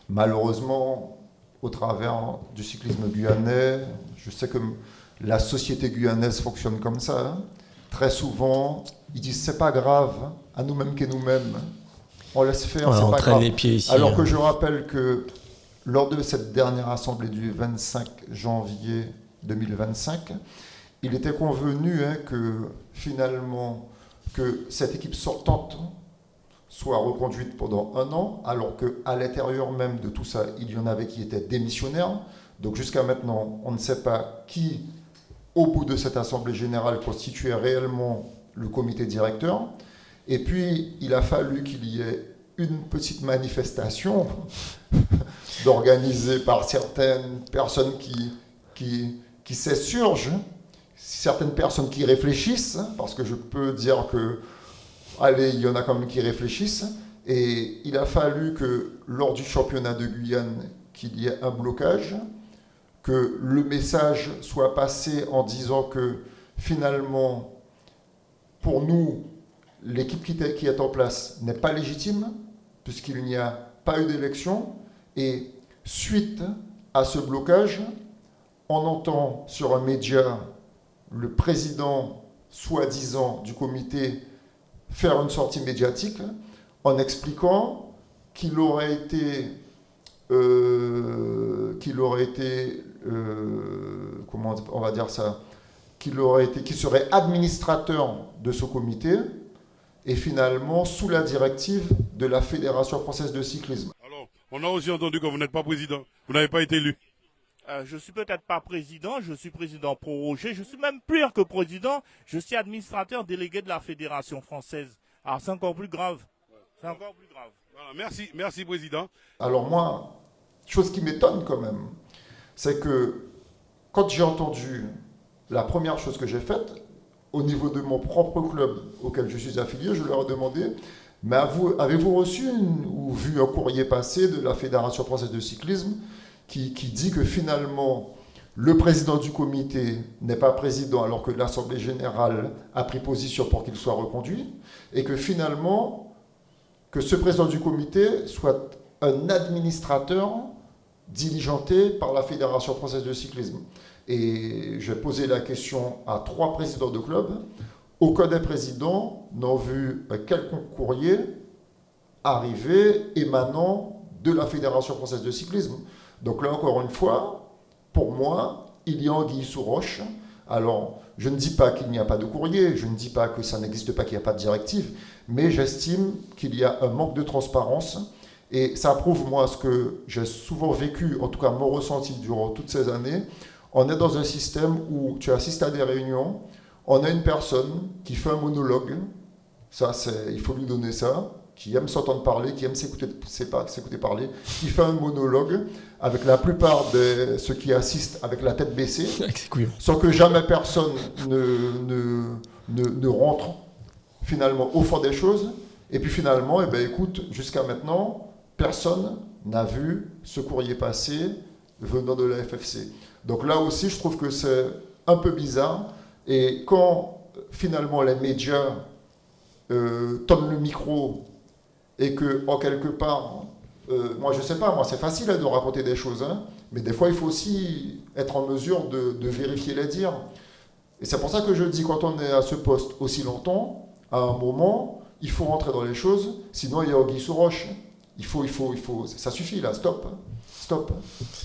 malheureusement, au travers du cyclisme guyanais, je sais que la société guyanaise fonctionne comme ça. Hein. Très souvent, ils disent c'est pas grave, à nous-mêmes qu'à nous-mêmes. On laisse faire, c'est pas grave. Les pieds ici, alors que je rappelle que lors de cette dernière assemblée du 25 janvier 2025, il était convenu que finalement que cette équipe sortante soit reconduite pendant 1 an, alors qu'à l'intérieur même de tout ça, il y en avait qui étaient démissionnaires. Donc jusqu'à maintenant, on ne sait pas qui, au bout de cette assemblée générale, constituait réellement le comité directeur. Et puis, il a fallu qu'il y ait une petite manifestation organisée par certaines personnes qui s'insurgent, certaines personnes qui réfléchissent, parce que je peux dire que, allez, il y en a quand même qui réfléchissent, et il a fallu que, lors du championnat de Guyane, qu'il y ait un blocage, que le message soit passé en disant que, finalement, pour nous, l'équipe qui est en place n'est pas légitime, puisqu'il n'y a pas eu d'élection, et suite à ce blocage, on entend sur un média le président soi-disant du comité faire une sortie médiatique en expliquant qu'il aurait été comment on va dire ça, qu'il serait administrateur de ce comité et finalement sous la directive de la Fédération française de cyclisme. Alors, on a aussi entendu que vous n'êtes pas président, vous n'avez pas été élu. Je suis peut-être pas président, je suis président prorogé, je suis même pire que président, je suis administrateur délégué de la Fédération française. Alors c'est encore plus grave. C'est encore plus grave. Voilà, merci président. Alors moi, chose qui m'étonne quand même, c'est que quand j'ai entendu la première chose que j'ai faite, au niveau de mon propre club auquel je suis affilié, je leur ai demandé, mais avez-vous reçu ou vu un courrier passer de la Fédération française de cyclisme qui dit que finalement le président du comité n'est pas président alors que l'Assemblée générale a pris position pour qu'il soit reconduit et que finalement que ce président du comité soit un administrateur diligenté par la Fédération française de cyclisme. Et j'ai posé la question à 3 présidents de club. Aucun des présidents n'ont vu un quelconque courrier arriver émanant de la Fédération française de cyclisme. Donc là, encore une fois, pour moi, il y a anguille sous roche. Alors, je ne dis pas qu'il n'y a pas de courrier, je ne dis pas que ça n'existe pas, qu'il n'y a pas de directive, mais j'estime qu'il y a un manque de transparence. Et ça prouve, moi, ce que j'ai souvent vécu, en tout cas mon ressenti durant toutes ces années. On est dans un système où tu assistes à des réunions, on a une personne qui fait un monologue, ça, il faut lui donner ça, qui aime s'entendre parler, qui aime s'écouter parler, qui fait un monologue avec la plupart de ceux qui assistent avec la tête baissée, sans que jamais personne ne rentre finalement au fond des choses. Et puis finalement, eh ben, écoute, jusqu'à maintenant, personne n'a vu ce courrier passer venant de la FFC. Donc là aussi, je trouve que c'est un peu bizarre. Et quand finalement les médias tendent le micro et que, en quelque part, moi je sais pas, moi c'est facile de raconter des choses, hein, mais des fois il faut aussi être en mesure de vérifier les dires. Et c'est pour ça que je dis, quand on est à ce poste aussi longtemps, à un moment, il faut rentrer dans les choses, sinon il y a anguille sous roche. Il faut, ça suffit là, stop.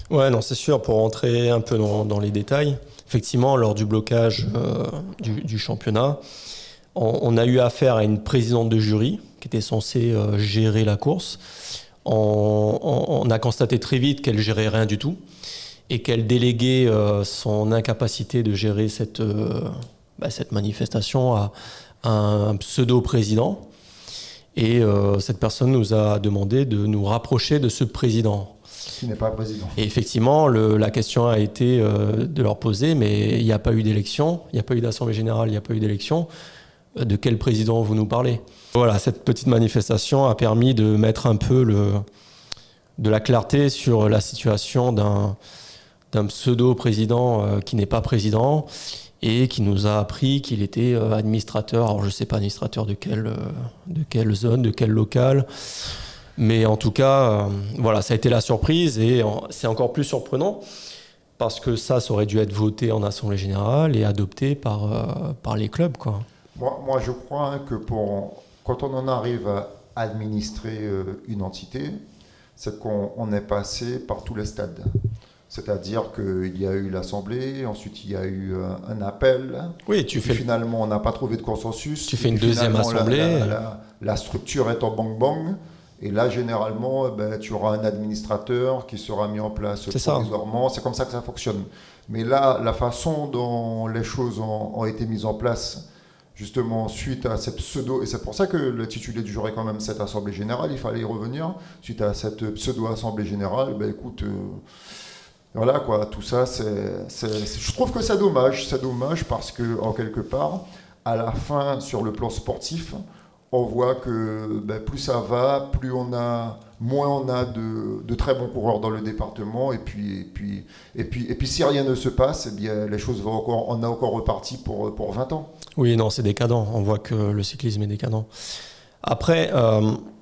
Ouais, non, c'est sûr, pour rentrer un peu dans les détails, effectivement, lors du blocage du championnat, on a eu affaire à une présidente de jury qui était censée gérer la course. On a constaté très vite qu'elle gérait rien du tout et qu'elle déléguait son incapacité de gérer cette manifestation à un pseudo-président. Et cette personne nous a demandé de nous rapprocher de ce président. Qui n'est pas président. Et effectivement, la question a été de leur poser, mais il n'y a pas eu d'élection, il n'y a pas eu d'assemblée générale, il n'y a pas eu d'élection. De quel président vous nous parlez? Voilà, cette petite manifestation a permis de mettre un peu de la clarté sur la situation d'un pseudo-président qui n'est pas président et qui nous a appris qu'il était administrateur. Alors je ne sais pas administrateur de quelle zone, de quel local. Mais en tout cas, voilà, ça a été la surprise et c'est encore plus surprenant parce que ça aurait dû être voté en Assemblée Générale et adopté par les clubs, quoi. Moi, je crois que quand on en arrive à administrer une entité, c'est qu'on est passé par tous les stades. C'est-à-dire qu'il y a eu l'Assemblée, ensuite il y a eu un appel. Oui, Finalement, on n'a pas trouvé de consensus. Tu fais une deuxième Assemblée. La structure est en bang-bang. Et là, généralement, tu auras un administrateur qui sera mis en place provisoirement. C'est comme ça que ça fonctionne. Mais là, la façon dont les choses ont été mises en place, justement, suite à cette pseudo... Et c'est pour ça que l'intitulé du jour est quand même cette Assemblée Générale. Il fallait y revenir. Suite à cette pseudo-Assemblée Générale, écoute... voilà, quoi. Tout ça, je trouve que c'est dommage. C'est dommage parce que, en quelque part, à la fin, sur le plan sportif... on voit que plus ça va, moins on a de très bons coureurs dans le département. Et puis si rien ne se passe, eh bien, les choses vont on a encore reparti pour 20 ans. Oui, non, c'est décadent. On voit que le cyclisme est décadent. Après,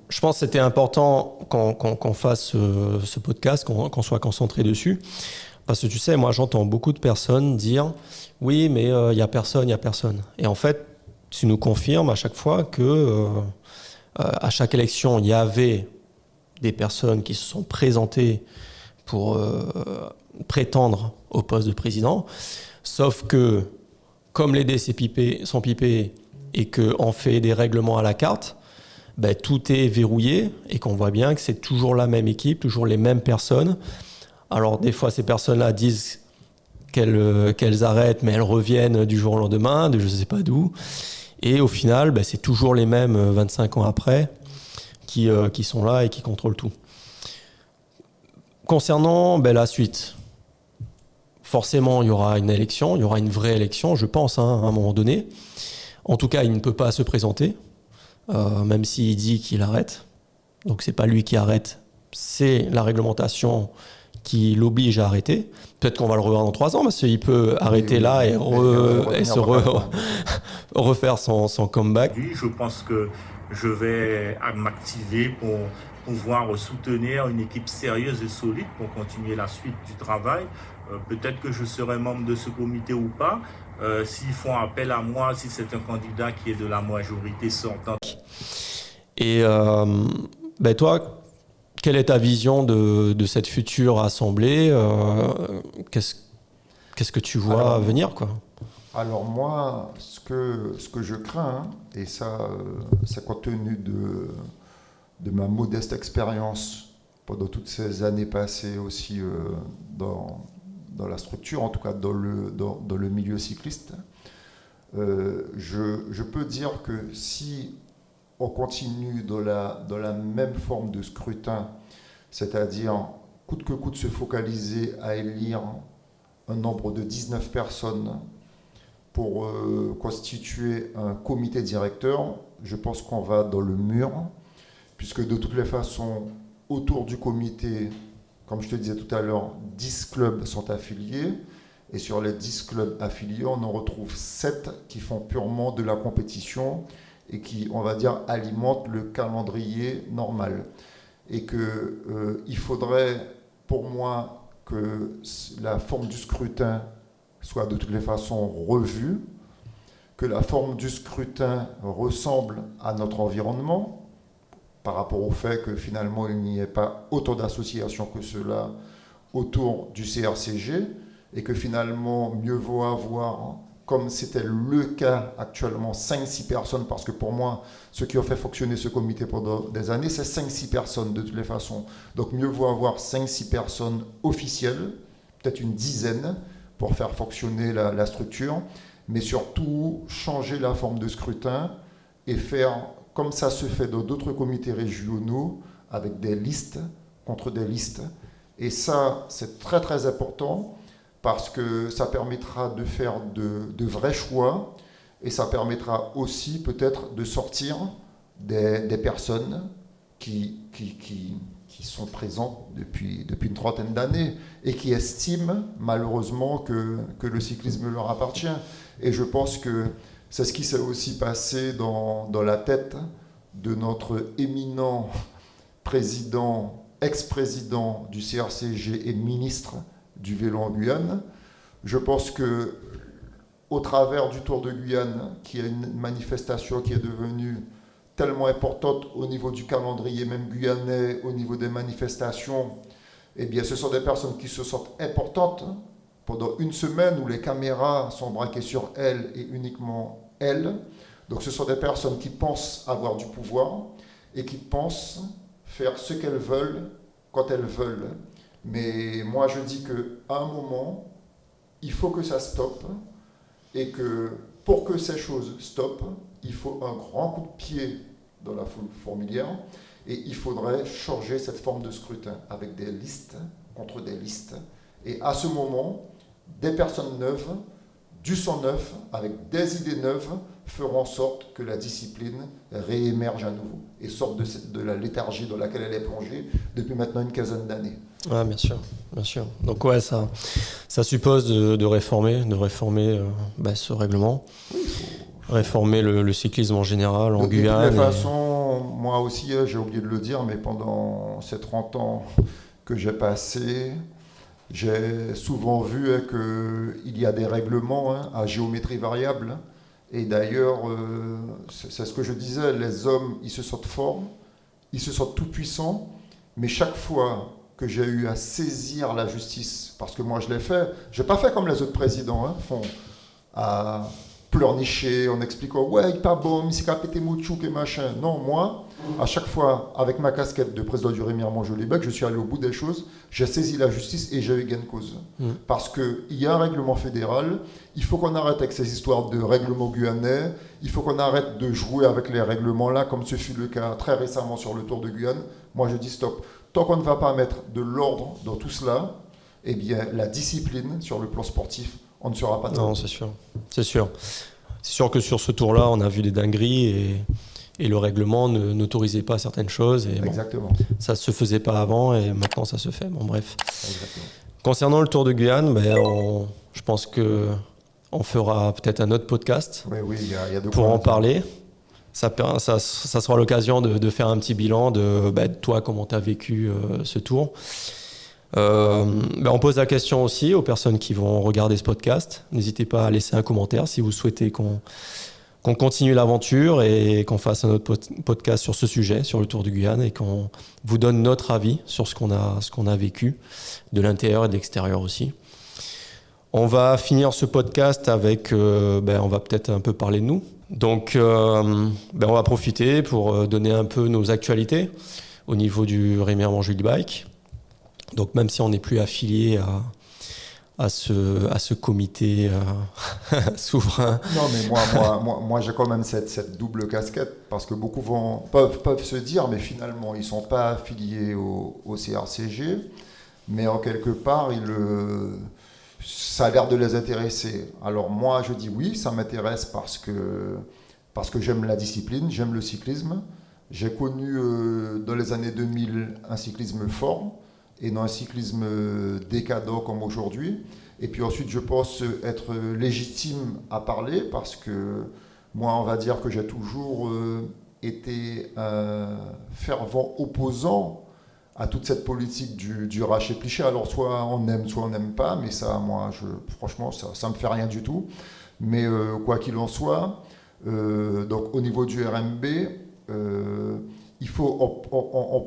je pense que c'était important qu'on fasse ce podcast, qu'on soit concentré dessus. Parce que tu sais, moi, j'entends beaucoup de personnes dire « Oui, mais il n'y a personne. » Et en fait, tu nous confirmes à chaque fois que à chaque élection, il y avait des personnes qui se sont présentées pour prétendre au poste de président, sauf que comme les dés sont pipés et qu'on fait des règlements à la carte, tout est verrouillé et qu'on voit bien que c'est toujours la même équipe, toujours les mêmes personnes. Alors des fois, ces personnes-là disent qu'elles arrêtent, mais elles reviennent du jour au lendemain, de je ne sais pas d'où. Et au final, c'est toujours les mêmes 25 ans après qui sont là et qui contrôlent tout. Concernant la suite, forcément, il y aura une élection, il y aura une vraie élection, je pense, à un moment donné. En tout cas, il ne peut pas se présenter, même s'il dit qu'il arrête. Donc, ce n'est pas lui qui arrête, c'est la réglementation qui l'oblige à arrêter. Peut-être qu'on va le revoir dans 3 ans, parce qu'il peut arrêter là et refaire son comeback. Je pense que je vais m'activer pour pouvoir soutenir une équipe sérieuse et solide pour continuer la suite du travail. Peut-être que je serai membre de ce comité ou pas. S'ils font appel à moi, si c'est un candidat qui est de la majorité sortante. Et toi, quelle est ta vision de cette future assemblée? Qu'est-ce que tu vois venir, quoi? Alors moi, ce que je crains, et ça, c'est compte tenu de ma modeste expérience pendant toutes ces années passées aussi dans la structure, en tout cas dans le milieu cycliste, je peux dire que si on continue dans la même forme de scrutin, c'est-à-dire coûte que coûte se focaliser à élire un nombre de 19 personnes pour constituer un comité directeur, je pense qu'on va dans le mur, puisque de toutes les façons, autour du comité, comme je te disais tout à l'heure, 10 clubs sont affiliés, et sur les 10 clubs affiliés, on en retrouve 7 qui font purement de la compétition et qui, on va dire, alimentent le calendrier normal. Et qu'il faudrait, pour moi, que la forme du scrutin soit de toutes les façons revue, que la forme du scrutin ressemble à notre environnement, par rapport au fait que finalement il n'y ait pas autant d'associations que cela autour du CRCG, et que finalement mieux vaut avoir, comme c'était le cas actuellement, 5-6 personnes, parce que pour moi, ce qui a fait fonctionner ce comité pendant des années, c'est 5-6 personnes de toutes les façons. Donc mieux vaut avoir 5-6 personnes officielles, peut-être une dizaine, pour faire fonctionner la structure, mais surtout changer la forme de scrutin et faire comme ça se fait dans d'autres comités régionaux, avec des listes contre des listes. Et ça, c'est très très important, parce que ça permettra de faire de vrais choix, et ça permettra aussi peut-être de sortir des personnes qui sont présentes depuis une trentaine d'années et qui estiment malheureusement que le cyclisme leur appartient. Et je pense que c'est ce qui s'est aussi passé dans la tête de notre éminent président, ex-président du CRCG et ministre du vélo en Guyane. Je pense que au travers du Tour de Guyane, qui est une manifestation qui est devenue tellement importante au niveau du calendrier même guyanais, au niveau des manifestations, eh bien ce sont des personnes qui se sentent importantes pendant une semaine où les caméras sont braquées sur elles et uniquement elles. Donc ce sont des personnes qui pensent avoir du pouvoir et qui pensent faire ce qu'elles veulent quand elles veulent. Mais moi je dis qu'à un moment, il faut que ça stoppe, et que pour que ces choses stoppent, il faut un grand coup de pied dans la fourmilière, et il faudrait changer cette forme de scrutin avec des listes contre des listes. Et à ce moment, des personnes neuves, du sang neuf, avec des idées neuves, feront en sorte que la discipline réémerge à nouveau et sorte de la léthargie dans laquelle elle est plongée depuis maintenant une quinzaine d'années. Ouais, bien sûr, bien sûr. Donc ouais, ça suppose de réformer ce règlement, réformer le cyclisme en général en Guyane. De toute façon, moi aussi, j'ai oublié de le dire, mais pendant ces 30 ans que j'ai passés, j'ai souvent vu qu'il y a des règlements à géométrie variable. Et d'ailleurs, c'est ce que je disais, les hommes, ils se sentent forts, ils se sentent tout-puissants, mais chaque fois que j'ai eu à saisir la justice, parce que moi je l'ai fait, je n'ai pas fait comme les autres présidents font, à pleurnicher en expliquant « ouais, il n'est pas bon, mais c'est qu'à péter Mouchouk et machin ». Non, moi, à chaque fois, avec ma casquette de président du Rémiremont Jolibec, je suis allé au bout des choses, j'ai saisi la justice et j'ai eu gain de cause. Parce qu'il y a un règlement fédéral, il faut qu'on arrête avec ces histoires de règlements guyanais, il faut qu'on arrête de jouer avec les règlements là, comme ce fut le cas très récemment sur le Tour de Guyane. Moi je dis stop. Tant qu'on ne va pas mettre de l'ordre dans tout cela, eh bien la discipline sur le plan sportif, on ne sera pas... Non, c'est sûr. C'est sûr. C'est sûr que sur ce tour-là, on a vu des dingueries et le règlement n'autorisait pas certaines choses. Et Exactement. Bon, ça ne se faisait pas avant et maintenant ça se fait. Bon, bref. Exactement. Concernant le Tour de Guyane, je pense qu'on fera peut-être un autre podcast Oui, il y a de pour quoi en parler. Ça sera l'occasion de faire un petit bilan de toi, comment tu as vécu ce tour. On pose la question aussi aux personnes qui vont regarder ce podcast. N'hésitez pas à laisser un commentaire si vous souhaitez qu'on continue l'aventure et qu'on fasse un autre podcast sur ce sujet, sur le Tour du Guyane, et qu'on vous donne notre avis sur ce qu'on a vécu, de l'intérieur et de l'extérieur aussi. On va finir ce podcast avec, on va peut-être un peu parler de nous. Donc, on va profiter pour donner un peu nos actualités au niveau du Rémiremont Jolibec. Donc, même si on n'est plus affilié à ce comité souverain. Non, mais moi j'ai quand même cette double casquette, parce que beaucoup peuvent se dire, mais finalement, ils ne sont pas affiliés au CRCG, mais en quelque part, ça a l'air de les intéresser. Alors moi, je dis oui, ça m'intéresse parce que j'aime la discipline, j'aime le cyclisme. J'ai connu dans les années 2000 un cyclisme fort, et non un cyclisme décadent comme aujourd'hui. Et puis ensuite, je pense être légitime à parler, parce que moi, on va dire que j'ai toujours été un fervent opposant à toute cette politique du racher-plicher. Alors, soit on aime pas, mais ça, moi, franchement, ça me fait rien du tout. Mais quoi qu'il en soit, donc au niveau du RMB, on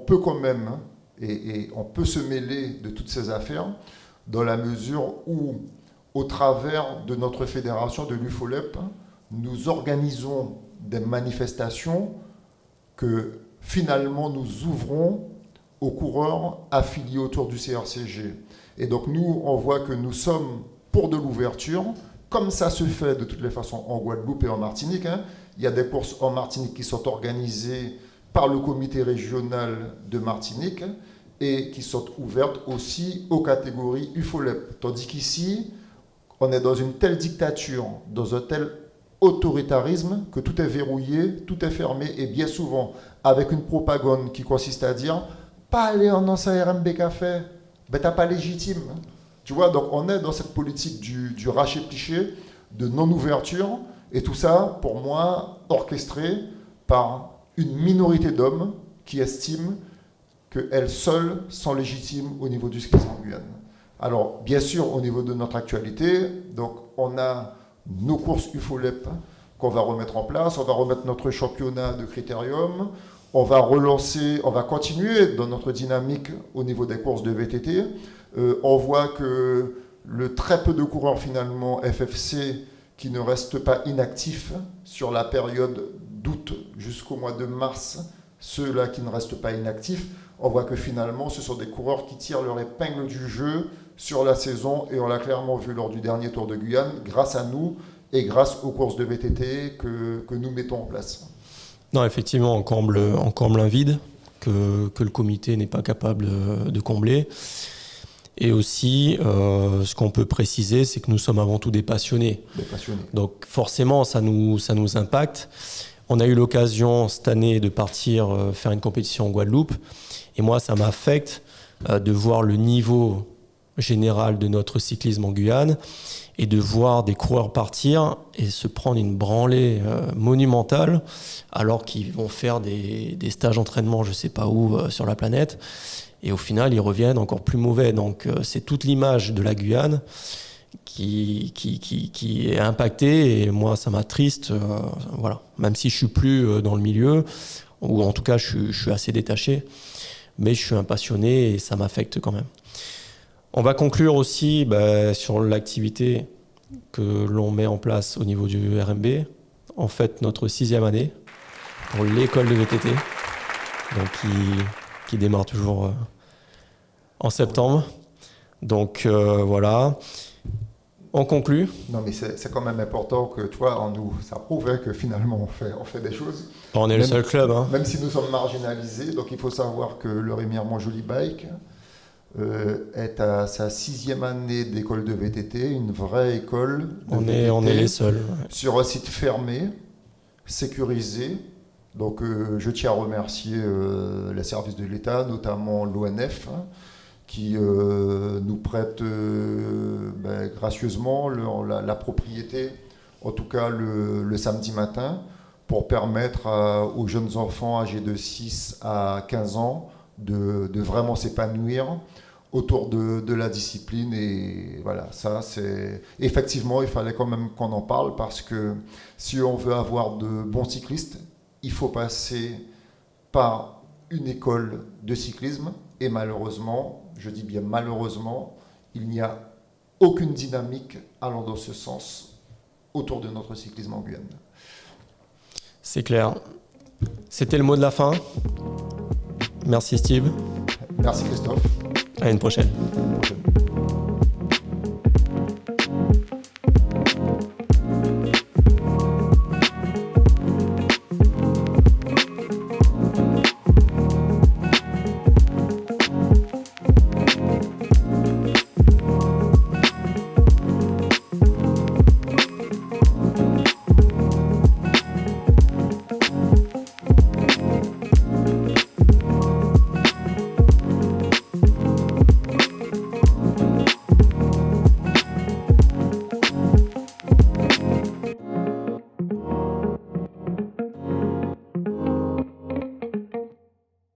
peut quand même... Et on peut se mêler de toutes ces affaires dans la mesure où, au travers de notre fédération de l'UFOLEP, nous organisons des manifestations que finalement nous ouvrons aux coureurs affiliés autour du CRCG. Et donc nous, on voit que nous sommes pour de l'ouverture, comme ça se fait de toutes les façons en Guadeloupe et en Martinique. Il y a des courses en Martinique qui sont organisées par le comité régional de Martinique et qui sont ouvertes aussi aux catégories UFOLEP. Tandis qu'ici, on est dans une telle dictature, dans un tel autoritarisme que tout est verrouillé, tout est fermé et bien souvent avec une propagande qui consiste à dire pas aller en RMB Café, ben t'as pas légitime. Tu vois, donc on est dans cette politique du raché-pliché, de non-ouverture, et tout ça, pour moi, orchestré par une minorité d'hommes qui estiment qu'elles seules sont légitimes au niveau du cyclisme en Guyane. Alors, bien sûr, au niveau de notre actualité, donc on a nos courses UFOLEP qu'on va remettre en place, on va remettre notre championnat de critérium, on va relancer, on va continuer dans notre dynamique au niveau des courses de VTT. On voit que le très peu de coureurs finalement FFC qui ne restent pas inactifs sur la période d'août jusqu'au mois de mars, ceux-là qui ne restent pas inactifs, on voit que finalement ce sont des coureurs qui tirent leur épingle du jeu sur la saison et on l'a clairement vu lors du dernier Tour de Guyane grâce à nous et grâce aux courses de VTT que nous mettons en place. Non, effectivement, on comble un vide que le comité n'est pas capable de combler. Et aussi, ce qu'on peut préciser, c'est que nous sommes avant tout des passionnés. Des passionnés. Donc forcément, ça nous impacte. On a eu l'occasion cette année de partir faire une compétition en Guadeloupe. Et moi, ça m'affecte de voir le niveau général de notre cyclisme en Guyane et de voir des coureurs partir et se prendre une branlée monumentale alors qu'ils vont faire des stages d'entraînement je ne sais pas où sur la planète. Et au final, ils reviennent encore plus mauvais. Donc, c'est toute l'image de la Guyane qui est impactée. Et moi, ça m'attriste. Voilà. Même si je ne suis plus dans le milieu, ou en tout cas, je suis assez détaché. Mais je suis un passionné et ça m'affecte quand même. On va conclure aussi sur l'activité que l'on met en place au niveau du RMB. En fait, notre 6e année pour l'école de VTT. Donc, qui démarre toujours en septembre. Donc voilà, on conclut. Non mais c'est quand même important que, tu vois, ça prouve que finalement on fait des choses. On est le seul club. Hein. Même si nous sommes marginalisés, donc il faut savoir que le Rémiremont Joli Bike est à sa 6e année d'école de VTT, une vraie école de VTT. On est les seuls. Ouais. Sur un site fermé, sécurisé. Donc je tiens à remercier les services de l'État, notamment l'ONF, qui nous prête gracieusement la propriété, en tout cas le samedi matin, pour permettre aux jeunes enfants âgés de 6 à 15 ans de vraiment s'épanouir autour de la discipline. Et voilà, ça c'est... Effectivement, il fallait quand même qu'on en parle, parce que si on veut avoir de bons cyclistes, il faut passer par une école de cyclisme. Et malheureusement, je dis bien malheureusement, il n'y a aucune dynamique allant dans ce sens autour de notre cyclisme en Guyane. C'est clair. C'était le mot de la fin. Merci Steve. Merci Christophe. À une prochaine. À une prochaine.